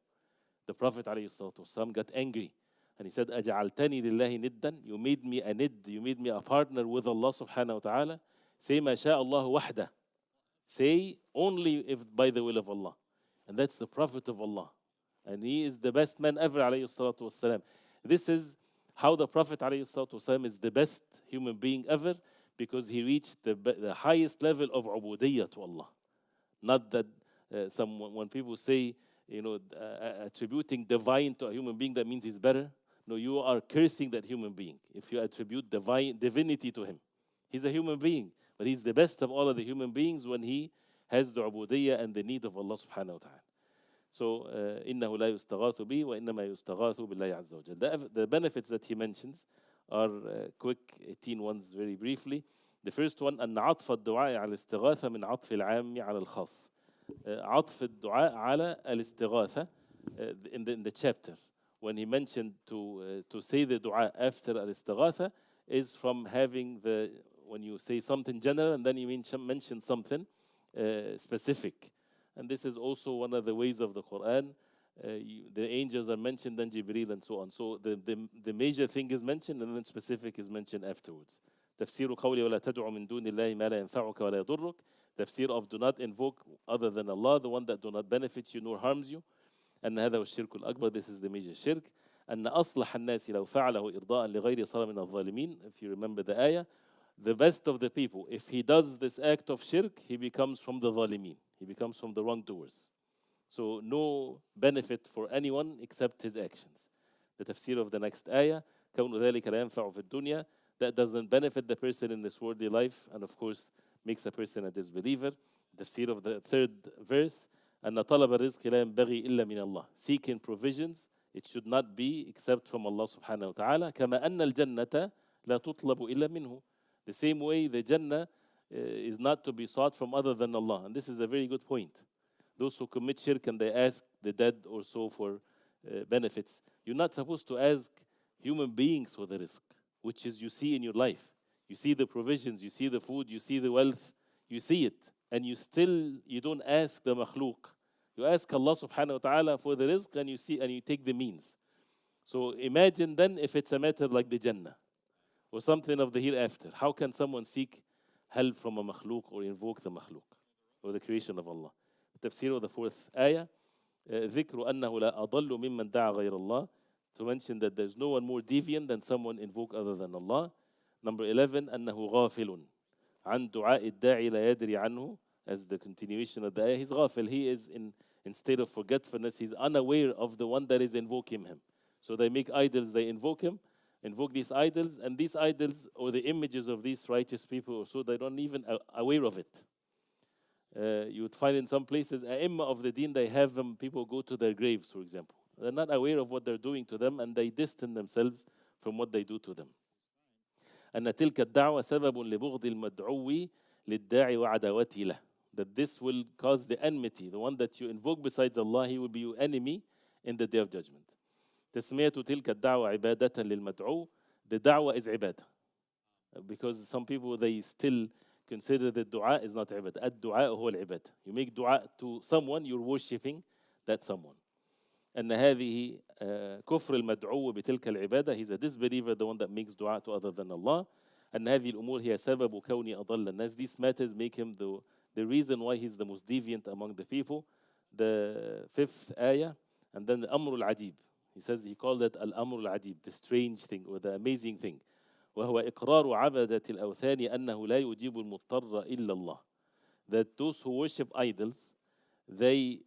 The Prophet ﷺ got angry and he said, أَجَعَلْتَنِي لِلَّهِ نِدًّا. You made me a nid, you made me a partner with Allah subhanahu wa ta'ala. Say مَا شاء الله وحده. Say only if by the will of Allah. And that's the Prophet of Allah. And he is the best man ever alayhi salatu wasalam. This is how the Prophet alayhi salatu wasalam is the best human being ever, because he reached the highest level of ubudiyyah to Allah. Not that when people say, attributing divine to a human being, that means he's better. No, you are cursing that human being if you attribute divinity to him. He's a human being, but he's the best of all of the human beings when he has the ubudiyyah and the need of Allah subhanahu wa ta'ala. So, إِنَّهُ لَا يُسْتَغَاثُ بِي وَإِنَّمَا يُسْتَغَاثُ بِاللَّهِ عَزَّ وَجَلَ. The benefits that he mentions are quick, 18 ones very briefly. The first one, أن عطف الدعاء على الاستغاثة من عطف العام على الخاص. عطف الدعاء على الاستغاثة in the chapter. when he mentioned to say the dua after al-istighatha is from having when you say something general and then you mention something specific. And this is also one of the ways of the Qur'an. The angels are mentioned, then Jibreel and so on. So the major thing is mentioned and then specific is mentioned afterwards. تفسير قولي ولا تدع من دون الله ما لا ينفعك ولا يضرك. Tafsir of do not invoke other than Allah, the one that do not benefit you nor harms you. أن هذا هو الشرك الأكبر, this is the major shirk. أن أصلح الناس لو فعله إرضاء لغير صار من الظالمين. If you remember the ayah, the best of the people, if he does this act of shirk, he becomes from the ظالمين. He becomes from the wrongdoers. So no benefit for anyone except his actions. The tafsir of the next ayah, كون ذلك لا ينفع في الدنيا, that doesn't benefit the person in this worldly life, and of course makes a person a disbeliever. The tafsir of the third verse, أن طلب الرزق لا ينبغي إلا من الله. Seeking provisions, it should not be except from Allah subhanahu wa ta'ala. كما أن الجنة لا تطلب إلا منه. The same way the Jannah is not to be sought from other than Allah. And this is a very good point. Those who commit shirk and they ask the dead or so for benefits, you're not supposed to ask human beings for the rizq, which is you see in your life. You see the provisions, you see the food, you see the wealth, you see it. And you don't ask the makhluk. You ask Allah subhanahu wa ta'ala for the rizq and you see and you take the means. So imagine then if it's a matter like the Jannah or something of the hereafter. How can someone seek help from a makhluk or invoke the makhluk or the creation of Allah? The tafsir of the fourth ayah, ذكر أنه لا أضل ممن دعا غير الله, to mention that there's no one more deviant than someone invoke other than Allah. Number 11, أنه غافل عن دعاء الداعي لا يدري عنه, as the continuation of the ayah. He's غافل, he is in state of forgetfulness, he's unaware of the one that is invoking him. So they make idols, they invoke these idols, and these idols or the images of these righteous people, or so they don't even aware of it. You would find in some places, A'imma of the deen, they have them, people go to their graves, for example. They're not aware of what they're doing to them, and they distance themselves from what they do to them. أن تلك الدعوة سبب لبغض المدعو للداعي وعداوته له. That this will cause the enmity. The one that you invoke besides Allah, he will be your enemy in the day of judgment. تسمية تلك الدعوة عبادة للمدعو. The da'wah is ibadah. Because some people, they still consider that dua is not ibadah. الدعاء هو العبادة. You make dua to someone, you're worshipping that someone. أن هذه كفر المدعو بتلك العبادة. He's a disbeliever, the one that makes dua to other than Allah. أن هذه الأمور هي سبب كوني أضل الناس. These matters make him the reason why he's the most deviant among the people. The fifth ayah, and then the Amr al-Ajib. He says, he called it al-Amr al-Ajib, the strange thing or the amazing thing. وهو إقرار عبدة الأوثان أنه لا يجيب المضطر إلا الله. That those who worship idols, they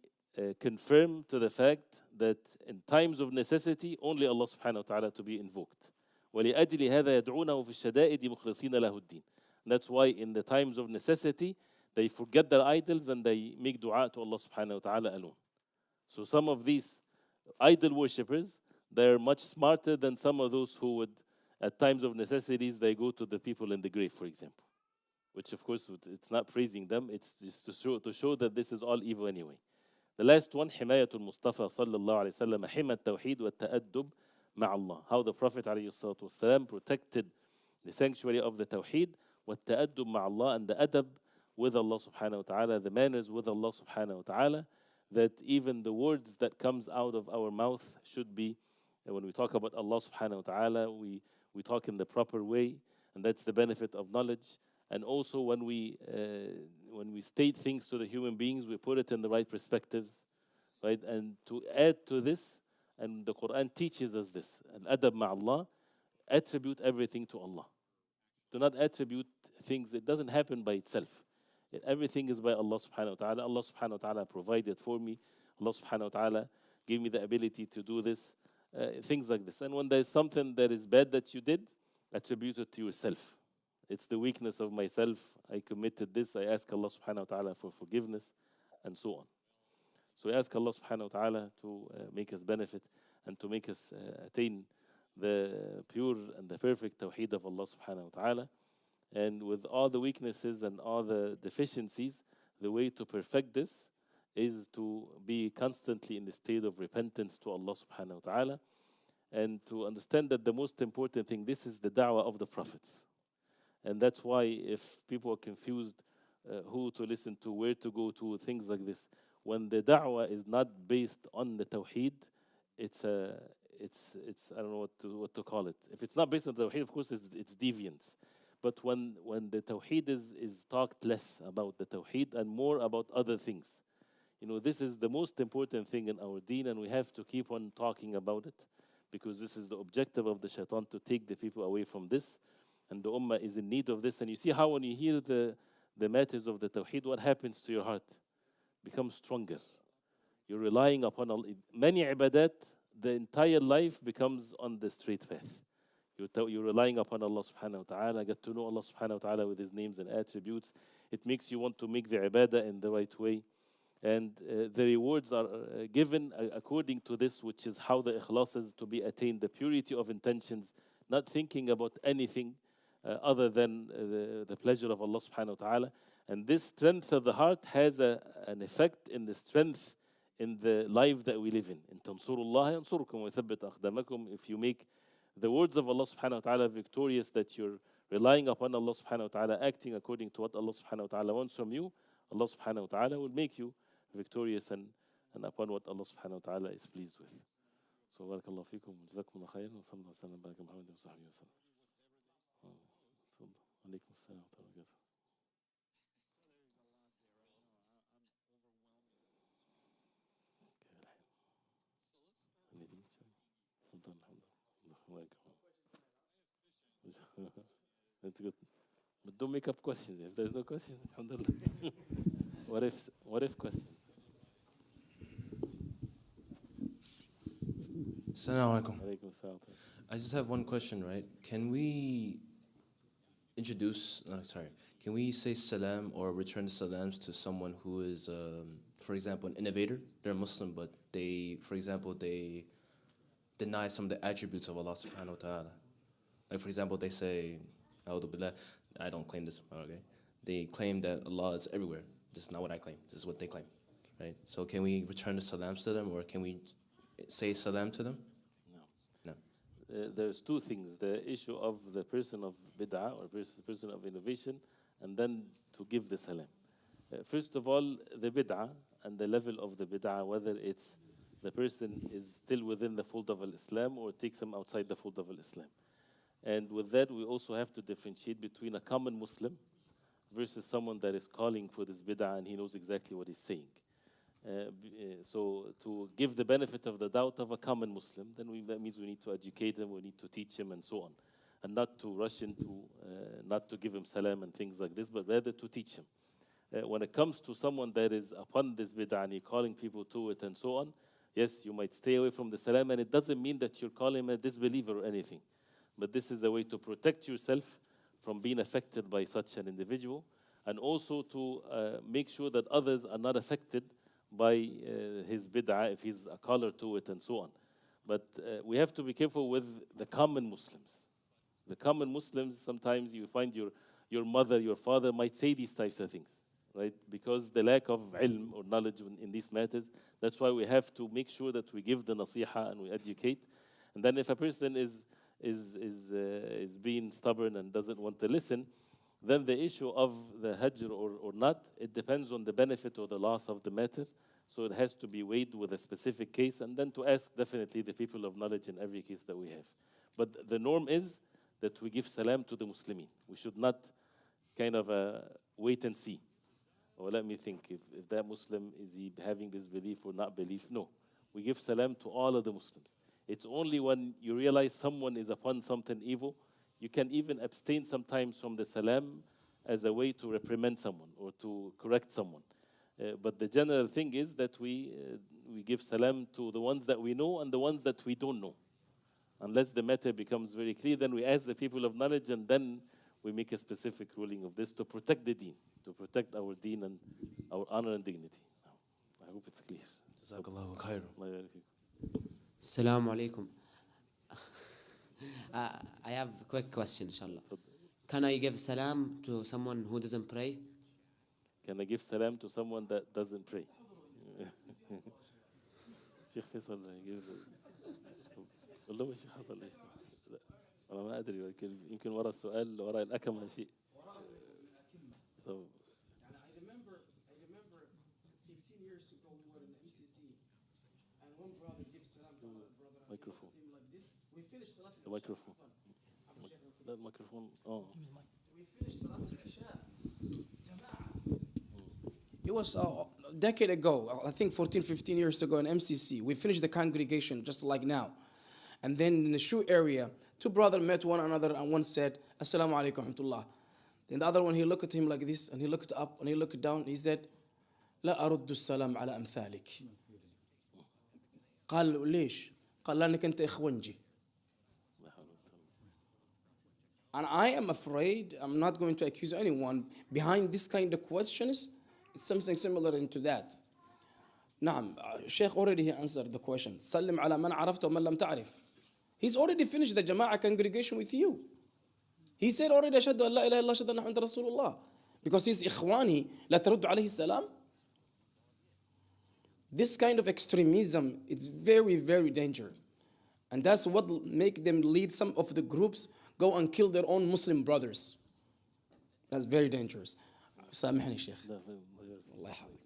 confirm to the fact that in times of necessity, only Allah subhanahu wa ta'ala to be invoked. ولأجل هذا يدعونه في الشدائد مخلصين له الدين. That's why in the times of necessity, they forget their idols and they make dua to Allah subhanahu wa ta'ala alone. So some of these idol worshippers, they're much smarter than some of those who would, at times of necessities, they go to the people in the grave, for example. Which of course, it's not praising them, it's just to show that this is all evil anyway. The last one, حماية المصطفى صلى الله عليه وسلم حمى التوحيد والتأدب مع الله. How the Prophet عليه الصلاة والسلام protected the sanctuary of the Tawheed والتأدب مع Allah, and the adab with Allah subhanahu wa ta'ala, the manners with Allah subhanahu wa ta'ala, that even the words that comes out of our mouth should be, when we talk about Allah subhanahu wa ta'ala, we talk in the proper way, and that's the benefit of knowledge. And also when we state things to the human beings, we put it in the right perspectives, right? And to add to this, and the Qur'an teaches us this, al-adab ma'allah, attribute everything to Allah. Do not attribute things, it doesn't happen by itself. Everything is by Allah subhanahu wa ta'ala. Allah subhanahu wa ta'ala provided for me. Allah subhanahu wa ta'ala gave me the ability to do this. Things like this. And when there's something that is bad that you did, attribute it to yourself. It's the weakness of myself. I committed this. I ask Allah subhanahu wa ta'ala for forgiveness, and so on. So we ask Allah subhanahu wa ta'ala to make us benefit and to make us attain the pure and the perfect tawheed of Allah subhanahu wa ta'ala. And with all the weaknesses and all the deficiencies, the way to perfect this is to be constantly in the state of repentance to Allah subhanahu wa ta'ala. and to understand that the most important thing, this is the da'wah of the prophets. And that's why if people are confused who to listen to, where to go to, things like this, when the da'wah is not based on the Tawheed, it's I don't know what to call it. If it's not based on the Tawheed, of course it's deviance. But when the Tawheed is talked less about the Tawheed and more about other things, this is the most important thing in our deen, and we have to keep on talking about it, because this is the objective of the shaitan, to take the people away from this, and the ummah is in need of this. And you see how when you hear the matters of the Tawheed, what happens to your heart? Becomes stronger. You're relying upon Allah. Many ibadat, the entire life becomes on the straight path. You're relying upon Allah subhanahu wa ta'ala, get to know Allah subhanahu wa ta'ala with His names and attributes. It makes you want to make the ibadah in the right way. And the rewards are given according to this, which is how the ikhlas is to be attained, the purity of intentions, not thinking about anything other than the pleasure of Allah subhanahu wa ta'ala. And this strength of the heart has an effect in the strength in the life that we live in. In tansurullah yansurkum wa yuthabbit aqdamakum. If you make the words of Allah subhanahu wa ta'ala victorious, that you're relying upon Allah subhanahu wa ta'ala, acting according to what Allah subhanahu wa ta'ala wants from you, Allah subhanahu wa ta'ala will make you victorious and upon what Allah subhanahu wa ta'ala is pleased with. So barakallahu feekum, jazakumullah khairan, wa sallallahu alaihi wa sallam, baraka Muhammad wa sahbihi wa sallam. Alaikum assalam wa rahmatullahi wa barakatuh. That's good. But don't make up questions. If there's no questions, alhamdulillah. What if questions? Assalamu alaikum. Alaikum assalam. I just have one question, right? Can we can we say salam or return the salams to someone who is, for example, an innovator? They're Muslim, but they deny some of the attributes of Allah subhanahu wa ta'ala. Like, for example, they say, I don't claim this, okay? They claim that Allah is everywhere. This is not what I claim. This is what they claim, right? So can we return the salams to them, or can we say salam to them? No. There's two things: the issue of the person of bid'ah or person of innovation, and then to give the salam. First of all, the bid'ah and the level of the bid'ah, whether it's the person is still within the fold of Islam or takes him outside the fold of Islam. And with that, we also have to differentiate between a common Muslim versus someone that is calling for this bid'ah and he knows exactly what he's saying. So to give the benefit of the doubt of a common Muslim, then that means we need to educate him, we need to teach him, and so on. And not to rush into, not to give him salam and things like this, but rather to teach him. When it comes to someone that is upon this bid'ah and calling people to it and so on, yes, you might stay away from the salam, and it doesn't mean that you're calling him a disbeliever or anything. But this is a way to protect yourself from being affected by such an individual, and also to make sure that others are not affected by his bid'ah if he's a caller to it and so on. But we have to be careful with the common Muslims. The common Muslims, sometimes you find your mother, your father might say these types of things, right? Because the lack of ilm or knowledge in these matters. That's why we have to make sure that we give the nasiha and we educate. And then if a person is being stubborn and doesn't want to listen, then the issue of the hajr or not, it depends on the benefit or the loss of the matter. So it has to be weighed with a specific case, and then to ask definitely the people of knowledge in every case that we have. But the norm is that we give salam to the Muslimin. We should not kind of wait and see. Or let me think, if that Muslim, is he having this belief or not belief? No. We give salam to all of the Muslims. It's only when you realize someone is upon something evil, you can even abstain sometimes from the salam as a way to reprimand someone or to correct someone. But the general thing is that we give salam to the ones that we know and the ones that we don't know. Unless the matter becomes very clear, then we ask the people of knowledge, and then we make a specific ruling of this to protect the deen, to protect our deen and our honor and dignity. I hope it's clear. Jazakallahu khairan. Assalamu alaikum. I have a quick question, inshallah. Can I give salam to someone who doesn't pray? Can I give salam to someone that doesn't pray? Sheikh Faisal, والله مش حصل ايش. لا انا ما ادري، يمكن ورا السؤال ورا الاكمه شيء. طب I remember 15 years ago we were in MCC and one brother gives salam to another brother and Microphone. him like this. We finished salat the microphone. لا الميكروفون We finished salat al-Isha. It was a decade ago, I think 14, 15 years ago in MCC. We finished the congregation just like now. And then in the shoe area, two brothers met one another and one said, Assalamu alaikum wa rahmatullah. Then the other one, he looked at him like this and he looked up and he looked down. He said, لا أرد السلام على أمثالك. قال ليش؟ قال لأنك أنت إخوانجي. And I am afraid, I'm not going to accuse anyone, behind this kind of questions, it's something similar into that. نعم, Sheikh already answered the question. سلم على من عرفت ومن لم تعرف. He's already finished the Jama'ah congregation with you. He said already أشهد أن لا إله إلا الله أشهد أن محمد رسول الله. Because he's إخواني لا ترد عليه السلام. This kind of extremism is very, very dangerous. And that's what make them lead some of the groups go and kill their own Muslim brothers. That's very dangerous. سامحني شيخ. الله يحفظك.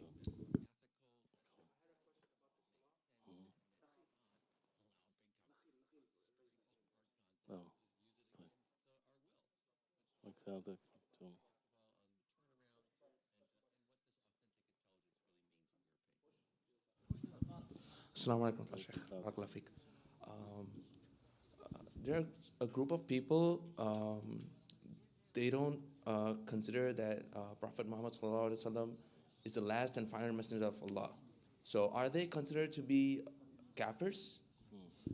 Assalamu alaikum, Sheikh. Barakallahu feek. There are a group of people, they don't consider that Prophet Muhammad sallallahu alaihi wasallam is the last and final messenger of Allah. So are they considered to be kafirs?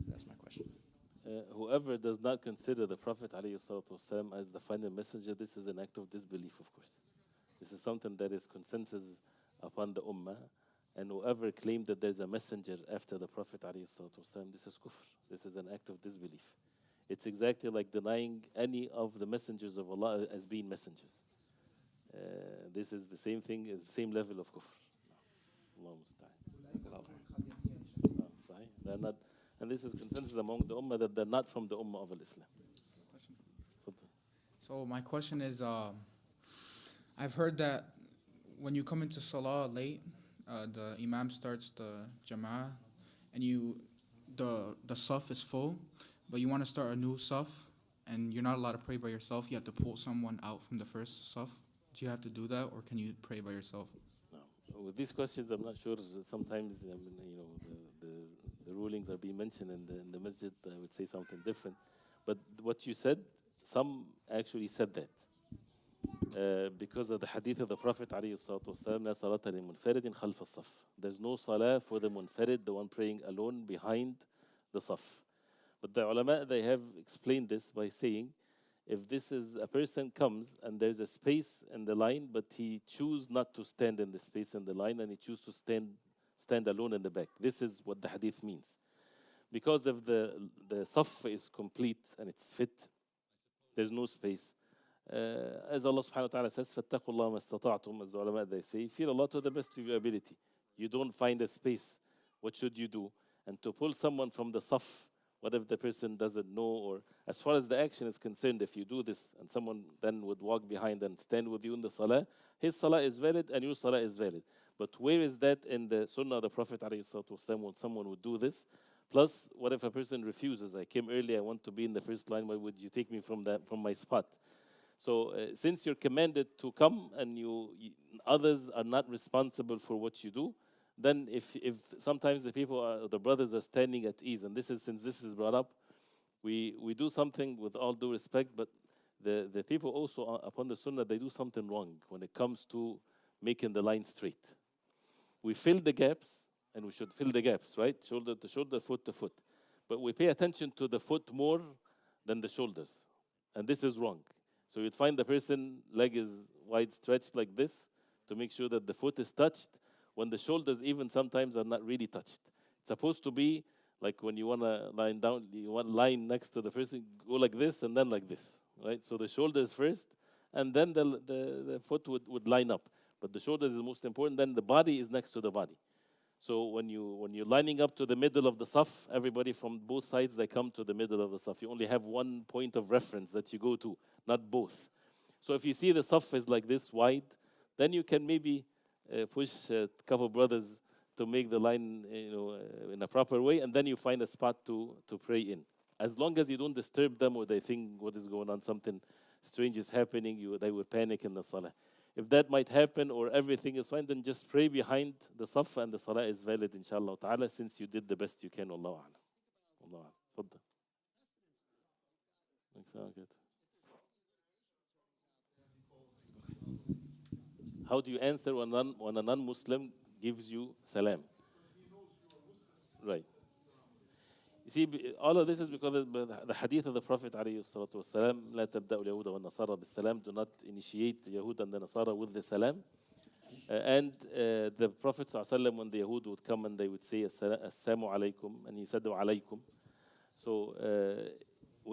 That's my question. Whoever does not consider the Prophet ﷺ as the final messenger, this is an act of disbelief, of course. This is something that is consensus upon the Ummah. And whoever claimed that there's a messenger after the Prophet ﷺ, this is kufr. This is an act of disbelief. It's exactly like denying any of the messengers of Allah as being messengers. This is the same thing, the same level of kufr. Allah musta'an. They're not, and this is consensus among the Ummah that they're not from the Ummah of Islam. So my question is, I've heard that when you come into Salah late, the Imam starts the Jama'ah, and the Saf is full, but you want to start a new Saf, and you're not allowed to pray by yourself. You have to pull someone out from the first Saf. Do you have to do that, or can you pray by yourself? No. With these questions, I'm not sure. Sometimes, the rulings are being mentioned in the Masjid. I would say something different. But what you said, some actually said that. Because of the hadith of the Prophet ﷺ, لا صلاة لمنفرد خلف الصف. There's no salah for the munfarid, the one praying alone behind the saf. But the ulama, they have explained this by saying, if this is a person comes and there's a space in the line, but he choose not to stand in the space in the line and he choose to stand alone in the back. This is what the hadith means. Because if the saf is complete and it's fit, there's no space. As Allah subhanahu wa ta'ala says, فَاتَّقُوا اللَّهَ مَا اسْتَطَعْتُمْ, as the ulama they say, fear Allah to the best of your ability. You don't find a space, what should you do? And to pull someone from the saf, what if the person doesn't know? Or as far as the action is concerned, if you do this and someone then would walk behind and stand with you in the salah, his salah is valid and your salah is valid. But where is that in the sunnah of the Prophet ﷺ when someone would do this? Plus, what if a person refuses? I came early, I want to be in the first line, why would you take me from my spot? So since you're commanded to come and others are not responsible for what you do, then if sometimes the brothers are standing at ease, and since this is brought up, we do something with all due respect, but the people also upon the sunnah, they do something wrong when it comes to making the line straight. We fill the gaps, and we should fill the gaps, right? Shoulder to shoulder, foot to foot. But we pay attention to the foot more than the shoulders. And this is wrong. So you'd find the person, leg is wide stretched like this to make sure that the foot is touched when the shoulders even sometimes are not really touched. It's supposed to be like when you want to lie down, you want to lie next to the person, go like this and then like this, right? So the shoulders first, and then the foot would line up. But the shoulders is most important, then the body is next to the body. So when you're lining up to the middle of the saf, everybody from both sides, they come to the middle of the saf. You only have one point of reference that you go to, not both. So if you see the saf is like this wide, then you can maybe push a couple brothers to make the line, in a proper way, and then you find a spot to pray in. As long as you don't disturb them or they think what is going on, something strange is happening, they will panic in the salah. If that might happen or everything is fine, then just pray behind the saf and the salah is valid, inshallah ta'ala, since you did the best you can. Wallahu a'lam. Wallahu a'lam. Faddal. How do you answer when a non-Muslim gives you salam? Right. You see, all of this is because of the hadith of the Prophet ﷺ, لا تبدأ اليهود والنصارى بالسلام, do not initiate Yahud and the Nasara with the salam. And the Prophet ﷺ, when the Yahud would come and they would say Assalamu alaikum, and he said wa alaikum. So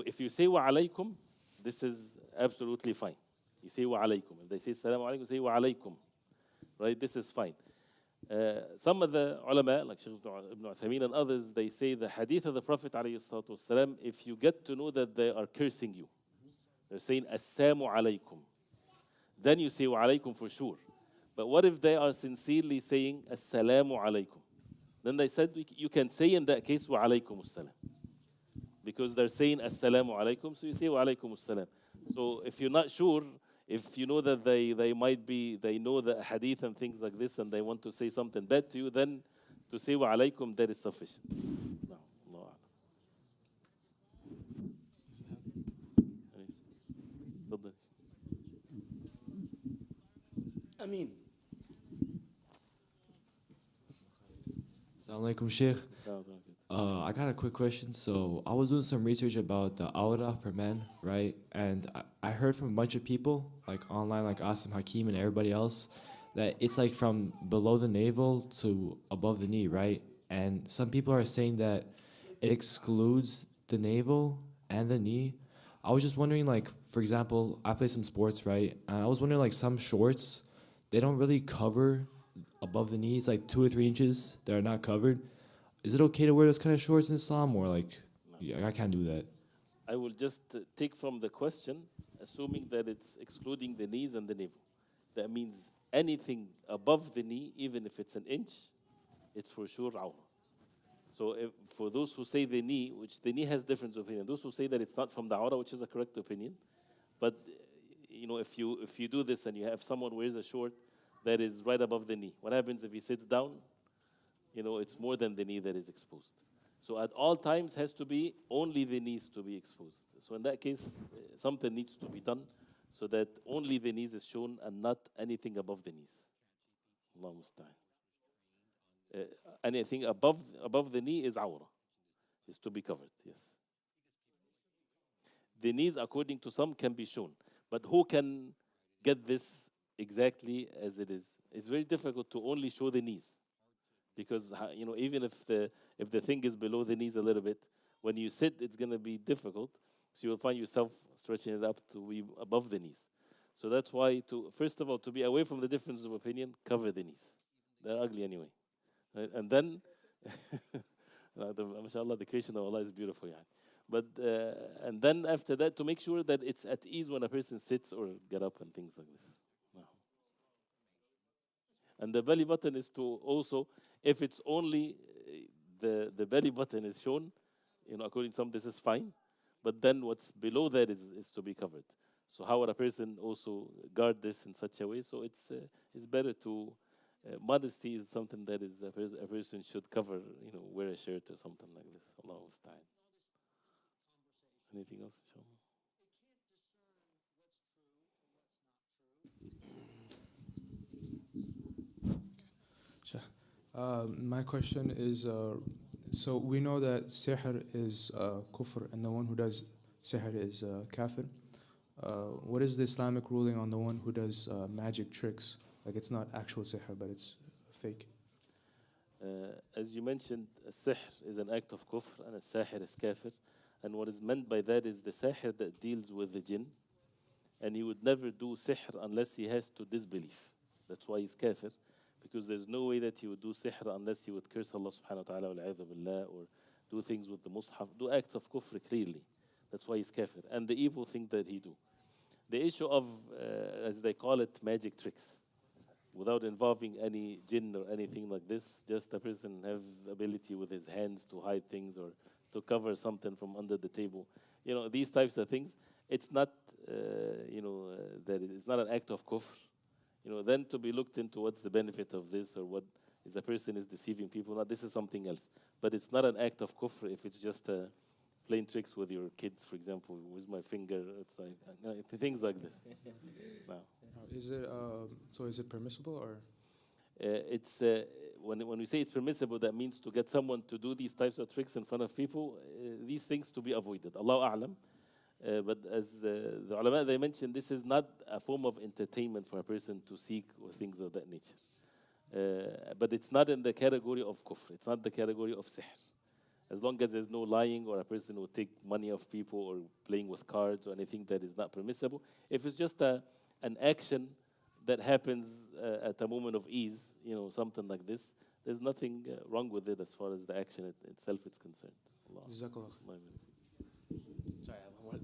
if you say wa alaikum, this is absolutely fine. You say wa alaikum. If they say Assalamu alaikum, say wa alaikum. Right? This is fine. Some of the ulama, like Shaykh Ibn Uthaymeen and others, they say the hadith of the Prophet ﷺ, if you get to know that they are cursing you, they're saying Assalamu alaikum, then you say wa alaikum for sure. But what if they are sincerely saying Assalamu alaikum? Then they said you can say in that case wa alaikum assalam, because they're saying Assalamu alaikum, so you say wa alaikum assalam. So if you're not sure, if you know that they know the hadith and things like this, and they want to say something bad to you, then to say wa alaikum, that is sufficient. No, Allah. Ameen. Assalamu alaikum, Sheikh. I got a quick question. So I was doing some research about the aura for men, right? And I heard from a bunch of people, like online, like Asim Hakim and everybody else, that it's like from below the navel to above the knee, right? And some people are saying that it excludes the navel and the knee. I was just wondering, like, for example, I play some sports, right? And I was wondering, like, some shorts, they don't really cover above the knee. It's like 2 or 3 inches that are not covered. Is it okay to wear those kind of shorts in Islam, or like, yeah, I can't do that? I will just take from the question, assuming that it's excluding the knees and the navel. That means anything above the knee, even if it's an inch, it's for sure awrah. So for those who say the knee, which the knee has different opinion, those who say that it's not from the awrah, which is a correct opinion, but if you do this and you have someone wears a short that is right above the knee, what happens if he sits down? It's more than the knee that is exposed. So at all times has to be only the knees to be exposed. So in that case, something needs to be done so that only the knees is shown and not anything above the knees. Allah musta'an. Anything above the knee is awrah, is to be covered, yes. The knees, according to some, can be shown. But who can get this exactly as it is? It's very difficult to only show the knees. Because even if the thing is below the knees a little bit, when you sit, it's going to be difficult. So you will find yourself stretching it up to be above the knees. So that's why, first of all, to be away from the difference of opinion, cover the knees. They're ugly anyway. Right? And then, mashallah, the creation of Allah is beautiful. But and then after that, to make sure that it's at ease when a person sits or get up and things like this. And the belly button is to also, if it's only the belly button is shown, according to some, this is fine. But then what's below that is to be covered. So how would a person also guard this in such a way? So it's better to, modesty is something that is a person should cover, wear a shirt or something like this. Allah musta'an. Anything else, inshallah? My question is, so we know that sihr is kufr, and the one who does sihr is kafir. What is the Islamic ruling on the one who does magic tricks? Like, it's not actual sihr, but it's fake. As you mentioned, a sihr is an act of kufr, and a sahir is kafir. And what is meant by that is the sahir that deals with the jinn, and he would never do sihr unless he has to disbelieve. That's why he's kafir. because there's no way that he would do sihr unless he would curse Allah subhanahu wa ta'ala wal-'iyadhu billah, or do things with the mushaf, do acts of kufr clearly. That's why he's kafir. And the evil thing that he do. The issue of, as they call it, magic tricks, without involving any jinn or anything like this, just a person have ability with his hands to hide things or to cover something from under the table. You know, these types of things, it's not, that it's not an act of kufr. You know, then to be looked into what's the benefit of this, or what is a person is deceiving people. Now, this is something else. But it's not an act of kufr if it's just playing tricks with your kids, for example, with my finger. It's like things like this. No. Is it so? Is it permissible or? It's when we say it's permissible, that means to get someone to do these types of tricks in front of people. These things to be avoided. Allahu a'lam. But as the ulama, they mentioned, this is not a form of entertainment for a person to seek or things of that nature. But it's not in the category of kufr. It's not the category of sihr. As long as there's no lying, or a person who take money of people, or playing with cards or anything that is not permissible. If it's just an action that happens at a moment of ease, you know, something like this, there's nothing wrong with it as far as the action itself is concerned. Jazakallah.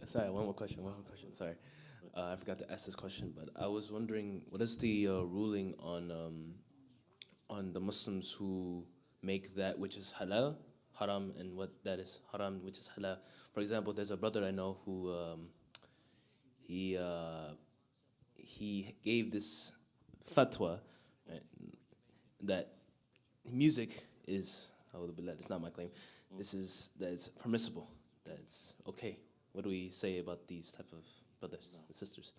Sorry, one more question. Sorry, I forgot to ask this question, but I was wondering, what is the ruling on the Muslims who make that which is halal haram, and what that is haram which is halal? For example, there's a brother I know who he gave this fatwa, right, that music is, it's not my claim. This is that it's permissible, that it's okay. What do we say about these type of brothers and sisters?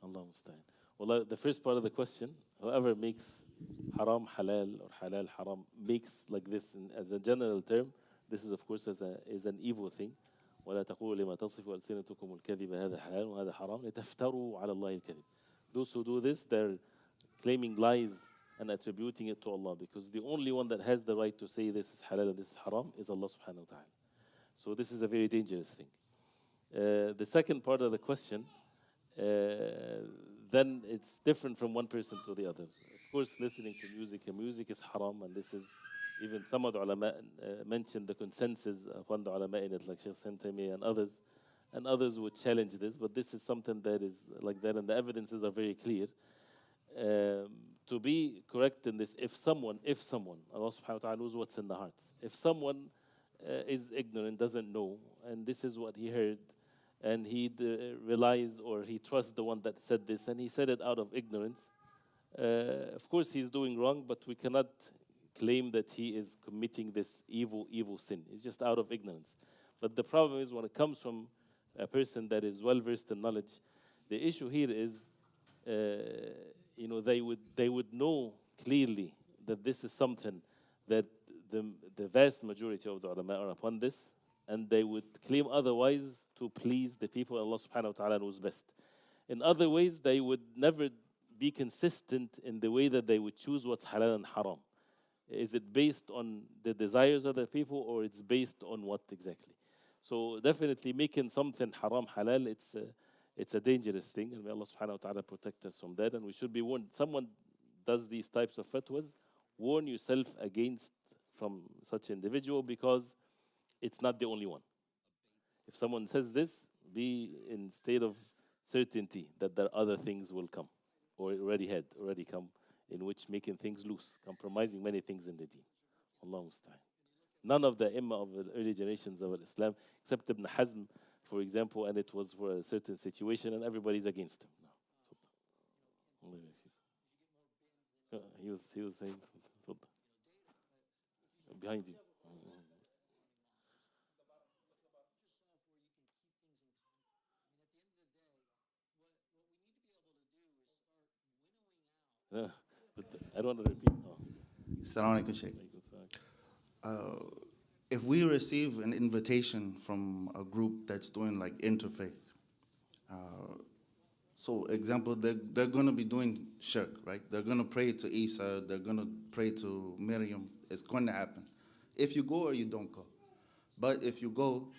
Allah musta'an. Well, the first part of the question, whoever makes haram halal or halal haram, makes like this as a general term, this is of course is an evil thing. ولا تقولوا لما تصف ألسنتكم الكذب هذا حلال وهذا حرام لتفتروا على الله الكذب. Those who do this, they're claiming lies and attributing it to Allah, because the only one that has the right to say this is halal and this is haram is Allah subhanahu wa ta'ala. So this is a very dangerous thing. The second part of the question, then it's different from one person to the other. Of course, listening to music is haram, and this is, even some of the ulama mentioned the consensus upon the ulama in it, like Shaykh Santami and others would challenge this, but this is something that is like that, and the evidences are very clear. To be correct in this, if someone, Allah subhanahu wa ta'ala knows what's in the hearts. If someone is ignorant, doesn't know, and this is what he heard, and he relies or he trusts the one that said this, and he said it out of ignorance, of course he's doing wrong, but we cannot claim that he is committing this evil sin. It's just out of ignorance. But the problem is, when it comes from a person that is well versed in knowledge, the issue here is, they would know clearly that this is something that the vast majority of the ulama are upon this, and they would claim otherwise to please the people. Allah subhanahu wa ta'ala knows best. In other ways, they would never be consistent in the way that they would choose what's halal and haram. Is it based on the desires of the people, or it's based on what exactly? So definitely making something haram halal, it's a dangerous thing, and may Allah subhanahu wa ta'ala protect us from that. And we should be warned. Someone does these types of fatwas, warn yourself against from such individual, because it's not the only one. If someone says this, be in state of certainty that there are other things will come, or already come, in which making things loose, compromising many things in the deen. Allah musta'an. None of the imam of the early generations of Islam, except Ibn Hazm, for example, and it was for a certain situation, and everybody's against him. No. He was saying something. Behind you. But I don't want to repeat. Assalamu alaikum, Sheikh. If we receive an invitation from a group that's doing like interfaith, so example, they're going to be doing shirk, right? They're going to pray to Isha, they're going to pray to Miriam. It's going to happen. If you go or you don't go. But if you go,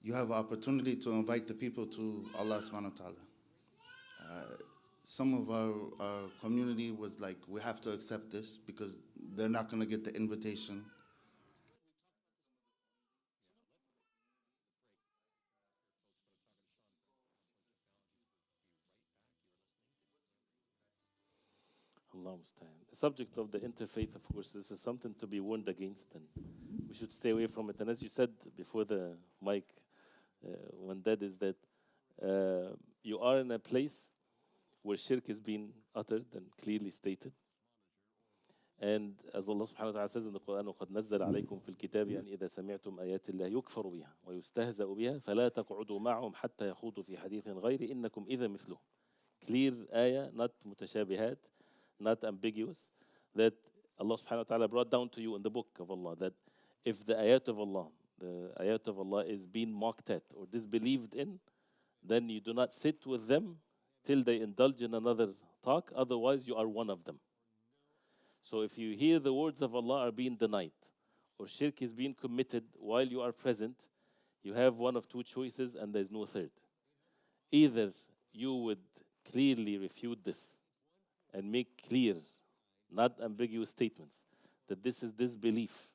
you have an opportunity to invite the people to Allah subhanahu wa ta'ala. some of our community was like, we have to accept this because they're not going to get the invitation. Allah musta'an. The subject of the interfaith, of course, this is something to be warned against, and we should stay away from it. And as you said before the mic, when that is that you are in a place where shirk is being uttered and clearly stated. And as Allah subhanahu wa ta'ala says in the Qur'an, وَقَدْ نَزَّلَ عَلَيْكُمْ فِي الْكِتَابِ أَنْ إِذَا سَمِعْتُمْ آيَاتِ اللَّهِ يُكْفَرُ بِهَا وَيُسْتَهْزَأُ بِهَا فَلَا تَقْعُدُوا مَعَهُمْ حَتَّى يَخُوضُوا فِي حَدِيثٍ غَيْرِ إِنَّكُمْ إِذًا مِثْلُهُمْ. Clear ayah, not mutashabihat, not ambiguous, that Allah subhanahu wa ta'ala brought down to you in the book of Allah, that if the ayat of Allah is being mocked at or disbelieved in, then you do not sit with them till they indulge in another talk, otherwise you are one of them. So if you hear the words of Allah are being denied, or shirk is being committed while you are present, you have one of two choices and there's no third. Either you would clearly refute this and make clear, not ambiguous statements, that this is disbelief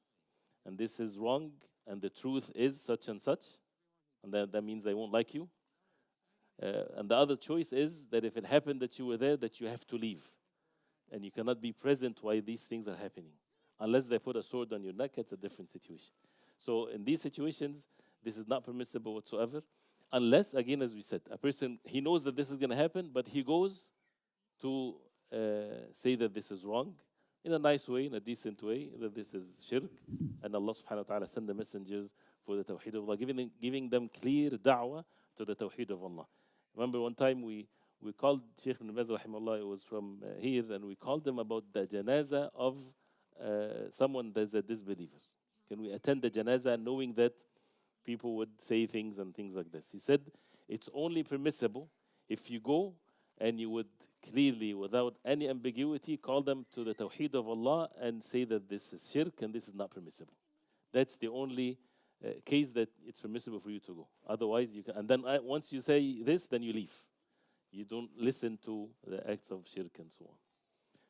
and this is wrong and the truth is such and such, and that means they won't like you. And the other choice is that if it happened that you were there, that you have to leave. And you cannot be present while these things are happening. Unless they put a sword on your neck, it's a different situation. So in these situations, this is not permissible whatsoever. Unless, again, as we said, a person, he knows that this is going to happen, but he goes to say that this is wrong in a nice way, in a decent way, that this is shirk. And Allah subhanahu wa ta'ala sent the messengers for the Tawheed of Allah, giving them clear da'wah to the Tawheed of Allah. Remember one time we called Sheikh ibn Baz rahimahullah, it was from here, and we called them about the janazah of someone that's a disbeliever. Can we attend the janazah knowing that people would say things and things like this? He said it's only permissible if you go and you would clearly, without any ambiguity, call them to the Tawheed of Allah and say that this is shirk and this is not permissible. That's the only case that it's permissible for you to go. Otherwise, you can. And then once you say this, then you leave. You don't listen to the acts of shirk and so on.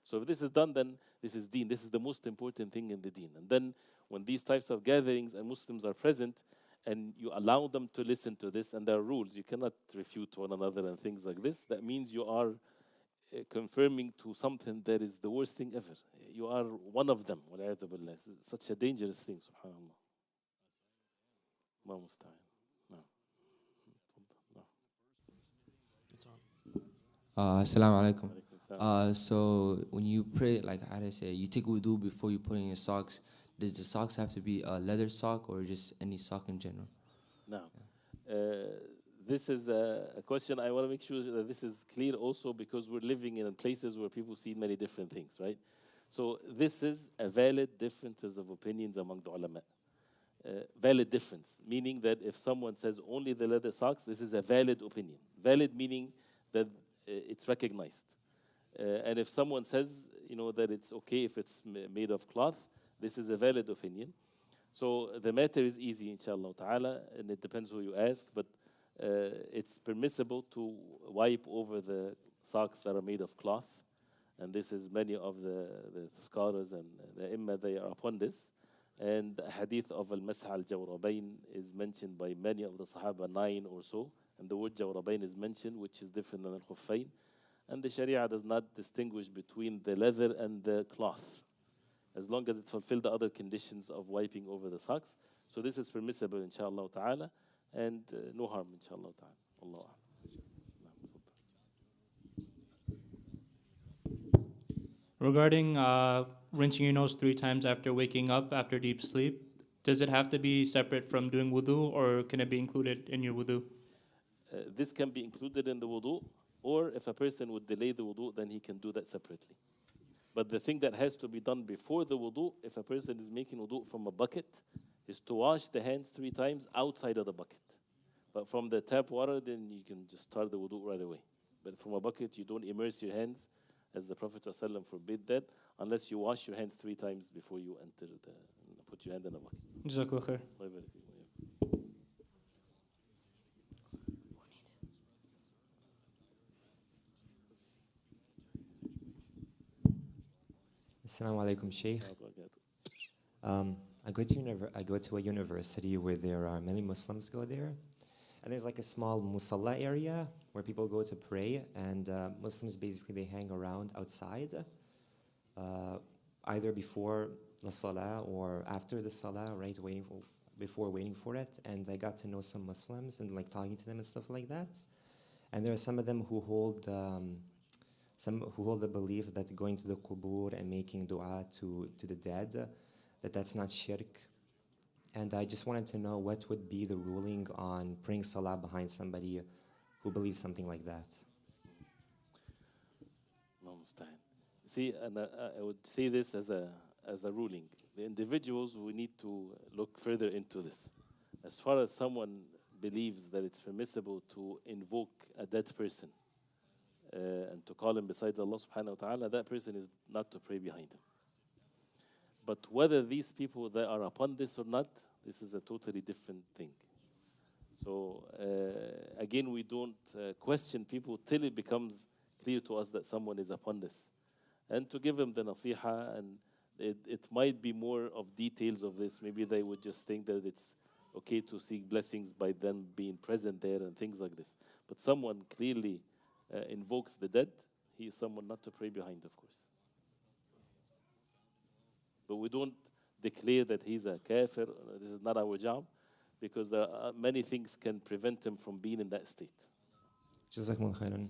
So if this is done, then this is deen. This is the most important thing in the deen. And then when these types of gatherings and Muslims are present and you allow them to listen to this, and there are rules, you cannot refute one another and things like this, that means you are confirming to something that is the worst thing ever. You are one of them. It's such a dangerous thing, subhanAllah. Allah musta'an. Assalamu alaikum. So when you pray, like I say, you take wudu before you put in your socks. Does the socks have to be a leather sock or just any sock in general? Now, this is a question I want to make sure that this is clear also, because we're living in places where people see many different things, right? So this is a valid differences of opinions among the ulama. Valid difference, meaning that if someone says only the leather socks, this is a valid opinion. Valid meaning that it's recognized. And if someone says, that it's okay if it's made of cloth, this is a valid opinion. So the matter is easy, inshallah ta'ala, and it depends who you ask, but it's permissible to wipe over the socks that are made of cloth. And this is many of the scholars and the imma, they are upon this. And the hadith of al-masah al-jawrabain is mentioned by many of the Sahaba, 9 or so. And the word jawrabain is mentioned, which is different than al-khuffain. And the Sharia does not distinguish between the leather and the cloth, as long as it fulfills the other conditions of wiping over the socks. So this is permissible, inshallah ta'ala, and no harm, inshallah ta'ala. Allah. Regarding rinsing your nose 3 times after waking up after deep sleep, does it have to be separate from doing wudu, or can it be included in your wudu? This can be included in the wudu, or if a person would delay the wudu, then he can do that separately. But the thing that has to be done before the wudu, if a person is making wudu from a bucket, is to wash the hands 3 times outside of the bucket. But from the tap water, then you can just start the wudu right away. But from a bucket, you don't immerse your hands, as the Prophet ﷺ forbid that, unless you wash your hands 3 times before you enter put your hand in the bucket. Jazakallah khair. Assalamu alaikum, Sheikh. I go to a university where there are many Muslims go there. And there's like a small musalla area where people go to pray. And Muslims basically, they hang around outside, either before the salah or after the salah, right, before waiting for it. And I got to know some Muslims and like talking to them and stuff like that. And there are some of them who hold the belief that going to the qubur and making dua to the dead, that's not shirk. And I just wanted to know what would be the ruling on praying salah behind somebody who believes something like that. See, and I would say this as a ruling. The individuals, we need to look further into this. As far as someone believes that it's permissible to invoke a dead person and to call him besides Allah subhanahu wa ta'ala, that person is not to pray behind him. But whether these people that are upon this or not, this is a totally different thing. So again, we don't question people till it becomes clear to us that someone is upon this. And to give them the nasiha, and it might be more of details of this. Maybe they would just think that it's okay to seek blessings by them being present there and things like this. But someone clearly invokes the dead, he is someone not to pray behind, of course. But we don't declare that he's a kafir. This is not our job, because there are many things can prevent him from being in that state. Jazakumullah khairan.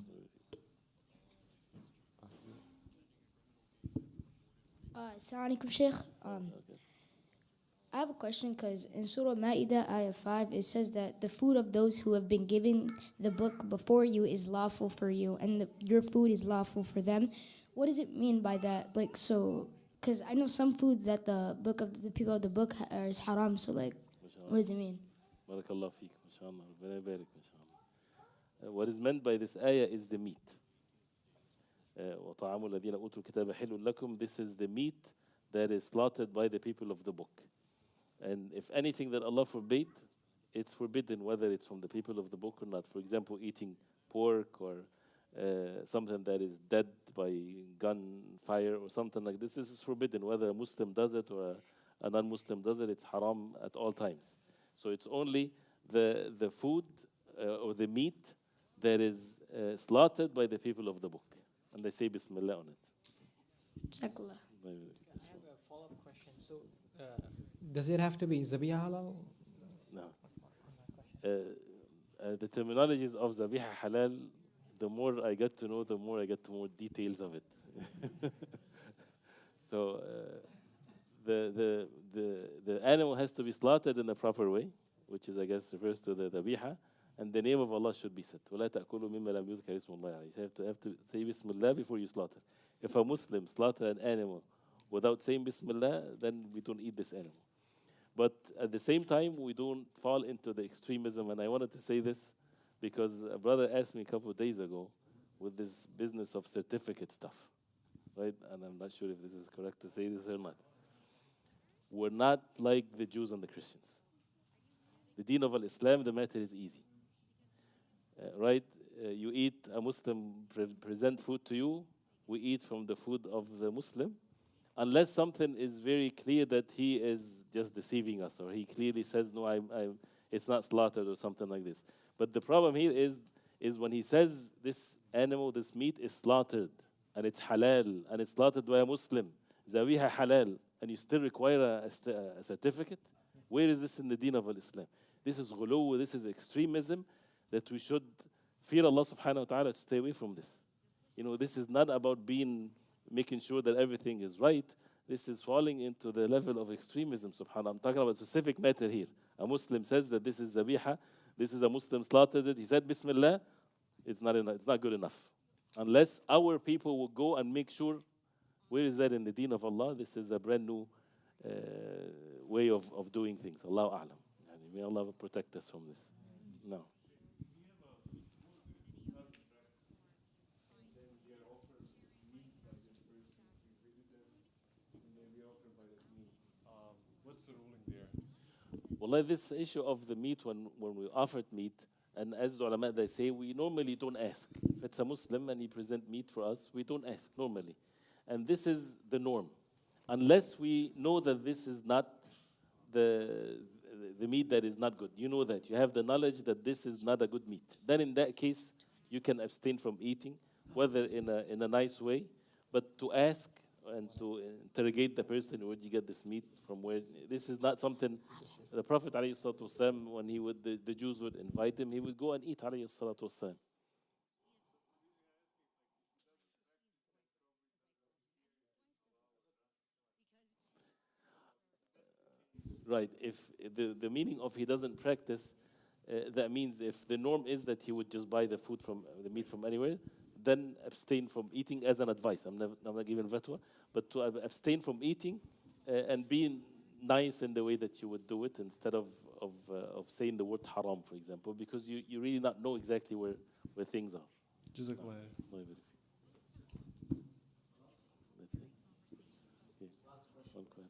Assalamu alaikum, Sheikh. I have a question because in Surah Ma'idah, Ayah 5, it says that the food of those who have been given the book before you is lawful for you, and your food is lawful for them. What does it mean by that? Like, so, because I know some foods that the people of the book is haram, so like, what does it mean? Barakallah feek, mashallah. Very barik, mashallah. What is meant by this ayah is the meat. وَطَعَامُ الَّذِينَ أُوتُوا الْكِتَابَ حِلٌّ لَكُمْ. This is the meat that is slaughtered by the people of the book. And if anything that Allah forbade, it's forbidden whether it's from the people of the book or not. For example, eating pork or something that is dead by gunfire or something like this. This is forbidden whether a Muslim does it or a non-Muslim does it. It's haram at all times. So it's only the food or the meat that is slaughtered by the people of the book. And they say Bismillah on it. Jazakallah. I have a follow-up question. So, does it have to be Zabiha halal? No. The terminologies of Zabiha halal, the more I get to know, the more I get to more details of it. So the animal has to be slaughtered in the proper way, which is, I guess, refers to the Zabiha. And the name of Allah should be said. وَلَا تَأْكُلُوا مِمَّا لَمْ يُذْكَرِ اسْمُ اللَّهِ عَلَيْهِ. You have to say Bismillah before you slaughter. If a Muslim slaughter an animal without saying Bismillah, then we don't eat this animal. But at the same time, we don't fall into the extremism. And I wanted to say this because a brother asked me a couple of days ago with this business of certificate stuff, right? And I'm not sure if this is correct to say this or not. We're not like the Jews and the Christians. The deen of Islam, the matter is easy. Right? You eat, a Muslim present food to you, we eat from the food of the Muslim, unless something is very clear that he is just deceiving us, or he clearly says, no, it's not slaughtered or something like this. But the problem here is when he says this animal, this meat is slaughtered, and it's halal, and it's slaughtered by a Muslim, zawiha halal, and you still require a certificate? Where is this in the deen of Islam? This is ghuluw, this is extremism, that we should fear Allah subhanahu wa ta'ala to stay away from this. You know, this is not about making sure that everything is right. This is falling into the level of extremism, subhanAllah. I'm talking about a specific matter here. A Muslim says that this is zabiha, this is a Muslim slaughtered it, he said Bismillah, it's not enough, it's not good enough. Unless our people will go and make sure, where is that in the deen of Allah? This is a brand new way of doing things. Allahu A'lam. May Allah protect us from this. No. Well, this issue of the meat, when we offered meat, and as the ulama they say, we normally don't ask. If it's a Muslim and he present meat for us, we don't ask normally. And this is the norm. unless we know that this is not the the meat that is not good. You know that. You have the knowledge that this is not a good meat. Then in that case, you can abstain from eating, whether in a nice way, but to ask and to interrogate the person, where did you get this meat from? Where? This is not something. The Prophet ﷺ, when he would the Jews would invite him, he would go and eat ﷺ. Right. If the meaning of he doesn't practice, that means if the norm is that he would just buy the food from the meat from anywhere, then abstain from eating as an advice. I'm not giving fatwa, but to abstain from eating and being nice in the way that you would do it, instead of saying the word haram, for example, because you really not know exactly where things are. Jazakallah. That's it. Okay. One question.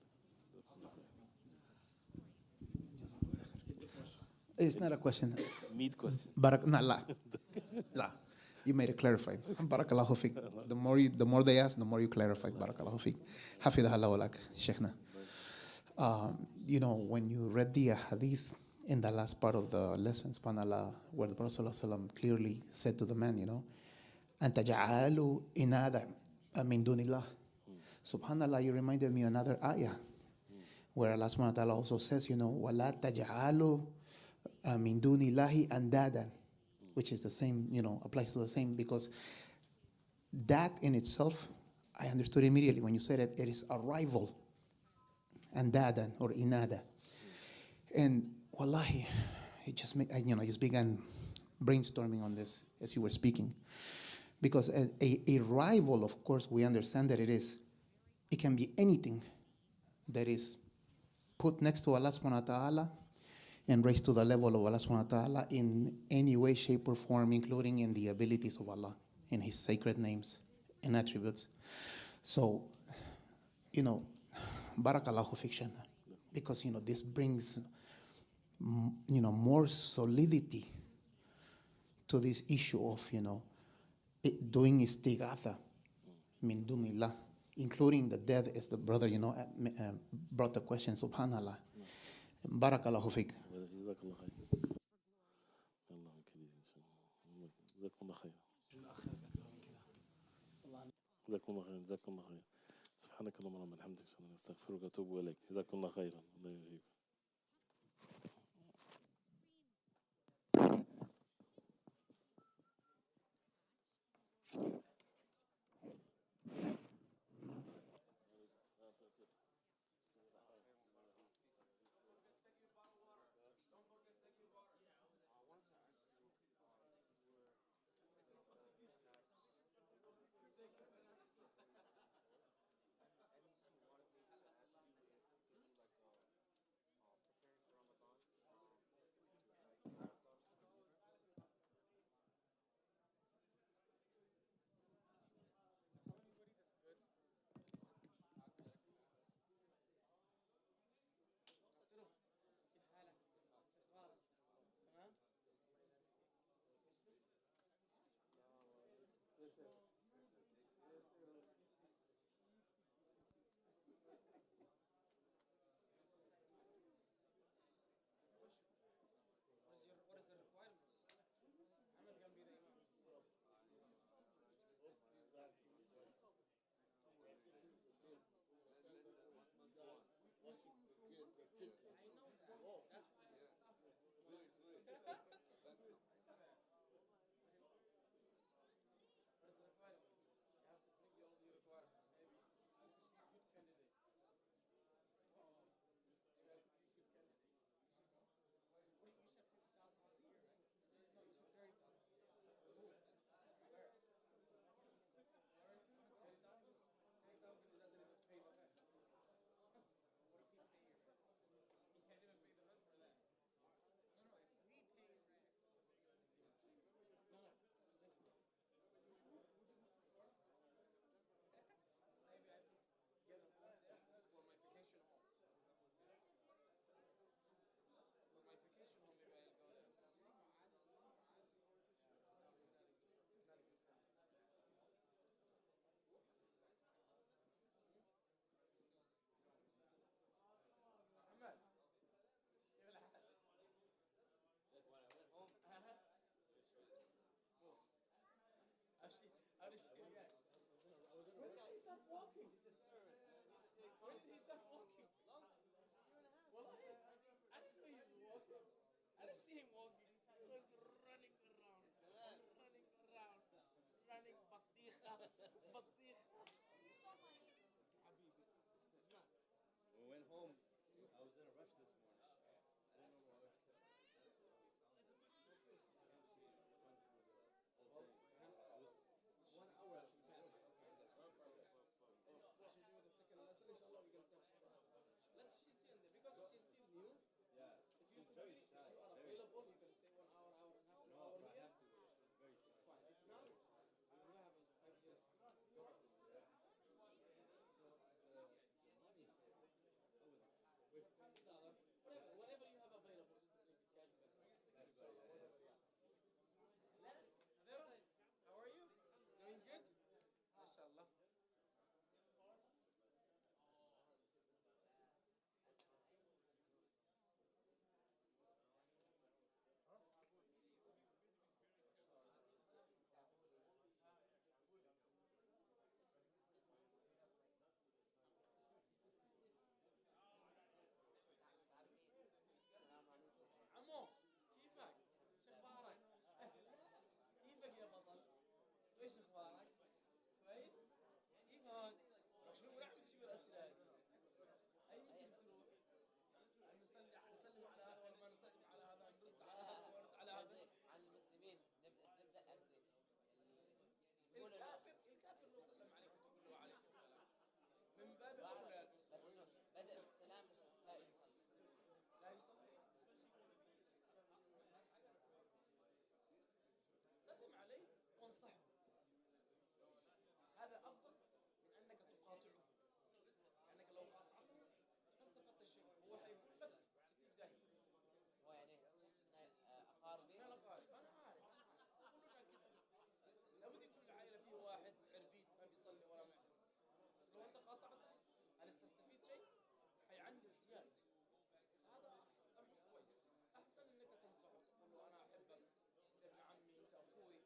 It's not a question. Meat question. No, la. La. You made it clarify. Barakallahu fik. The more they ask, the more you clarify. Barakallahu fik. Hafidahullah wa lak, Sheikhna. You know, when you read the hadith in the last part of the lesson, subhanAllah, where the Prophet ﷺ clearly said to the man, you know, أَن تَجْعَلُوا إِنَادًا مِن دُونِ اللَّهِ. Subhanallah, you reminded me another ayah where Allah subhanahu wa ta'ala also says, you know, وَلَا تَجْعَلُوا مِن دُونِ اللَّهِ أَنْدَادًا, which is the same, you know, applies to the same, because that in itself, I understood immediately when you said it, it is a rival, andadan or inada. And wallahi, it just made, I just began brainstorming on this as you were speaking. Because a rival, of course, we understand that it can be anything that is put next to Allah subhanahu wa ta'ala and raised to the level of Allah subhanahu wa ta'ala in any way, shape, or form, including in the abilities of Allah, in His sacred names and attributes. So, you know, barakallahu fiction, because, you know, this brings, you know, more solidity to this issue of, you know, doing istighatha min dunillah, including the dead, as the brother, you know, brought the question, subhanallah. Barakallahu fik. جزاكم الله خير. جزاكم الله خير. سبحانك اللهم وبحمدك نستغفرك ونتوب اليك. جزاكم الله خيرا. الله يحييك. This guy is not walking. He's a terrorist. When did he start walking? Long. It's a year and a half. Well, I didn't know he was walking. I didn't see him walking. He was running around. Running بطيخة. حبيبي. When we went home, I was in a rush this morning. I didn't know what I was. 1 hour she passed. She do the second lesson, inshallah we can start the lesson. Let's see because she's still new. Yeah. If you are available, you can stay 1 hour, hour and a half, 2 hours I here. have to. It's very short. It's fine. If not, you have a 5 years course. $5. Whatever you have available, just bring it cash back. Whatever, yeah. Darul, how are you? Doing good? MashaAllah. عمو كيفك؟ شو اخبارك؟ كيفك يا بطل؟ ايش اخبارك؟ كويس؟ كيفك؟ شنو نعمل شو الاسئله هذه؟ اي مسجد تروح؟ نسلم على هذا ولا ما نسلم على هذا؟ نرد على هذا ونرد على هذا؟ عن المسلمين نبدا ارزق الكافر لو سلم عليك تقول له عليك السلام من باب اولى. بس انه بدا بالسلام مش لا يصلي. لا يصلي. سلم عليه وانصحه. هذا افضل من انك تقاطعه. لانك لو قاطعته ما استفدت شيء. هو حيقول لك 60 داهيه. هو يعني اقاربي؟ لا اقارب انا عارف. كلنا كذا. لابد يكون العائله فيه واحد عربيد ما بيصلي ولا ما يصلي. بس لو انت قاطعته هل تستفيد شيء؟ حيعند زياده. هذا مش كويس. احسن انك تنصحه تقول له انا احبك، انت ابن عمي، انت اخوي،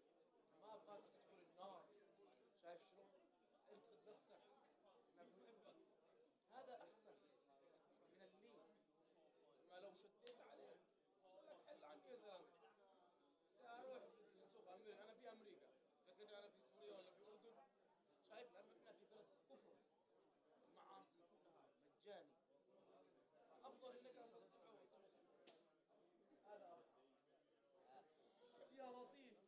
ما ابغاك تدخل النار. شايف شلون؟ انقذ نفسك، انا بحبك. هذا احسن من اللين. ما لو شديت عليه يقول لك حل عني يا زلمه. اروح السوق امريكا، انا في امريكا، فكرني انا في سوريا ولا في الاردن. شايف؟ لانه احنا في بلد كفر، المعاصي كلها مجاني. افضل انك تنصحه وتنصحه. هذا يا لطيف.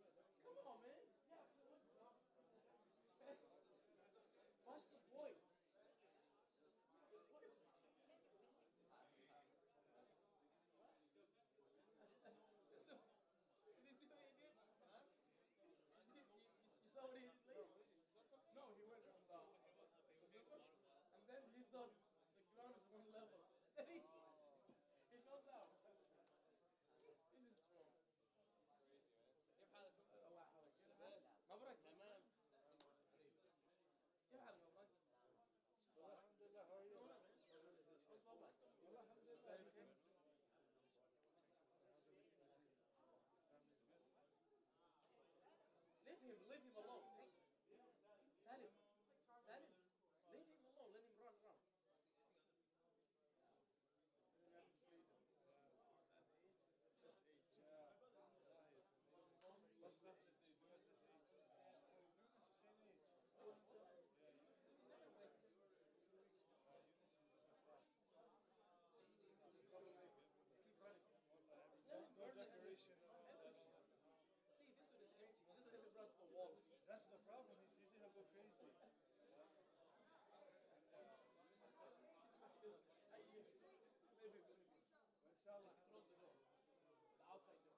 Come on, man. Watch the boy. Listen, you see what he did? You saw what he did later? No, he went on and then he thought the ground is one level. He fell down. This is wrong. كيف حالك؟ الله يحفظك. مبروك. تمام. كيف حالك مبروك؟ الحمد لله. How are you? والله الحمد لله. Leave him alone. Salim, leave him alone. Let him run around. What's left that they do at this age? It's the same age. Yeah. 2 weeks. Eunice doesn't stop. Let's keep running. No decoration. See, this one is empty. Just let him run to the wall. That's the problem. He sees it, he'll go crazy. Leave him. Just close the door. The outside door.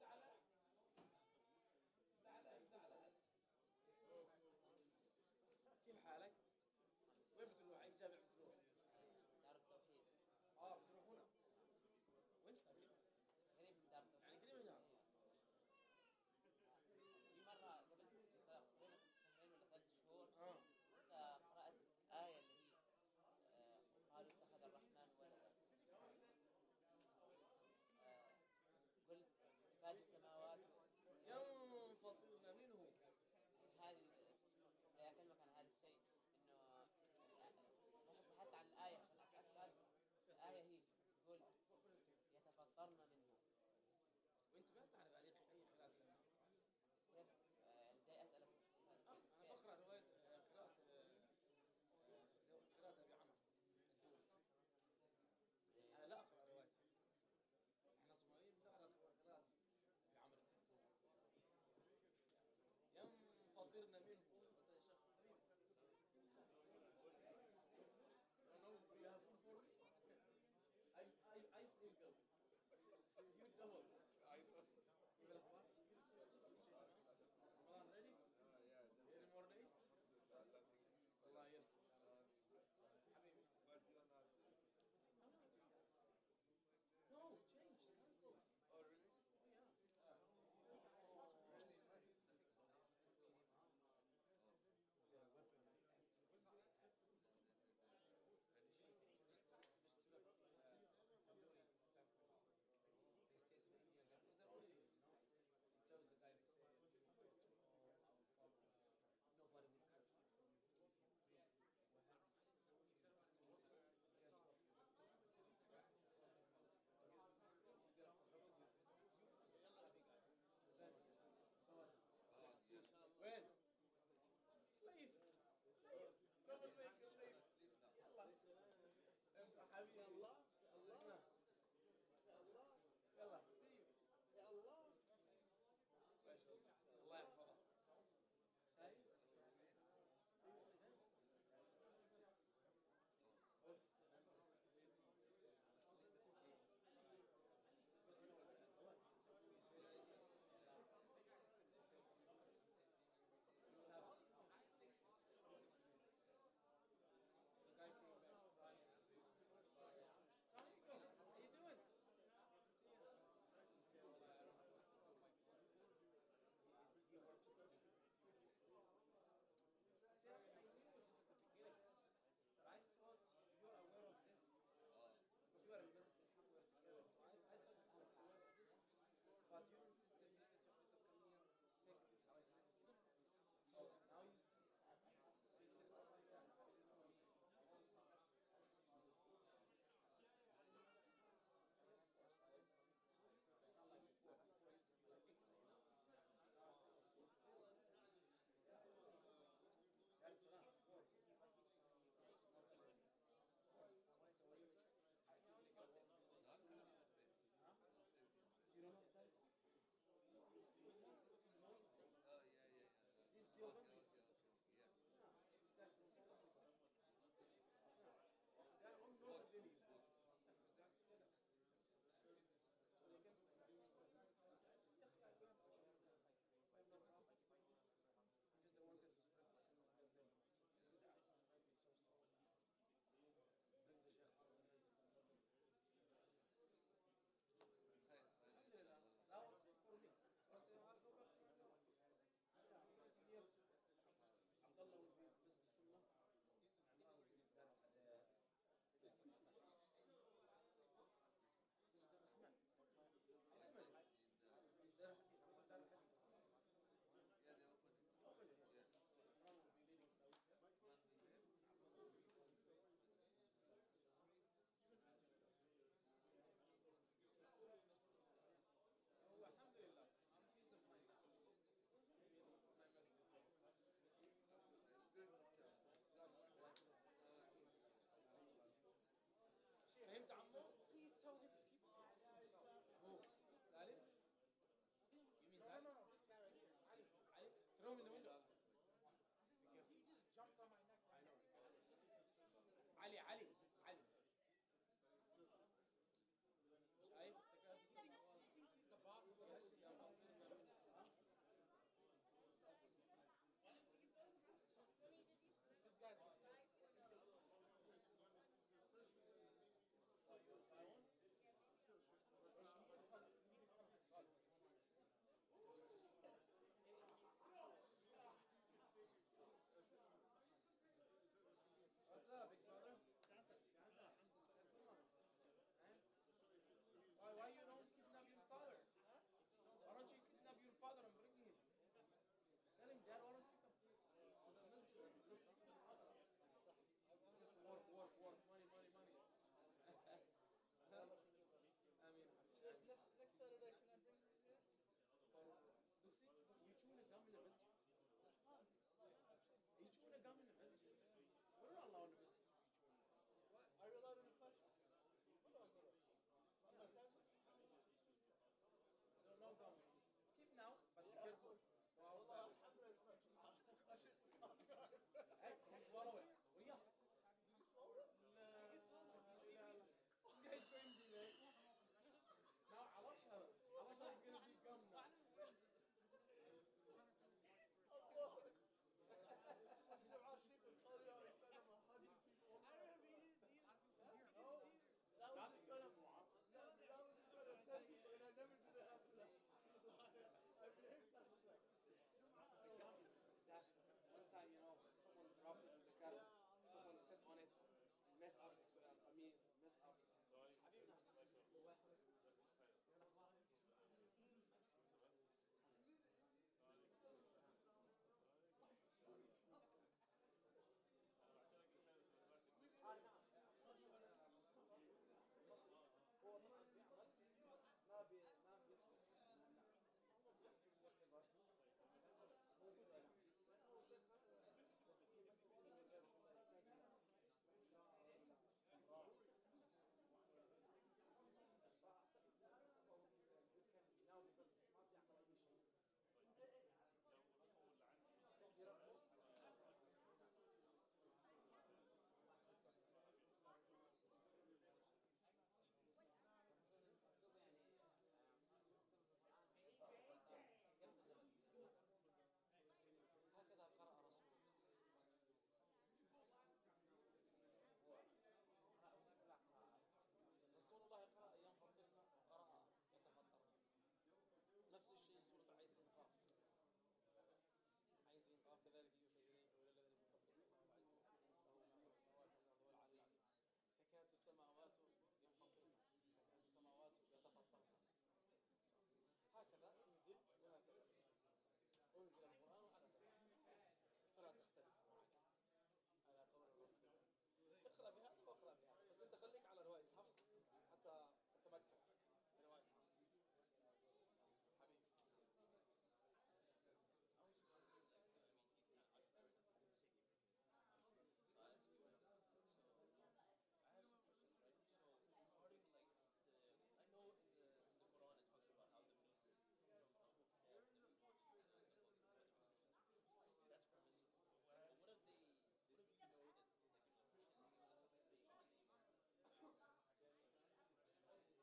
زعلان. كيف حالك؟ وين بتروح؟ أي جامع بتروح؟ دار التوحيد. بتروح هنا. وين ساكن؟ قريب من دار التوحيد. يعني قريب من هنا. في مرة قبل تقريبا شهرين ولا 3 شهور كنت قرأت آية اللي هي وقالوا positions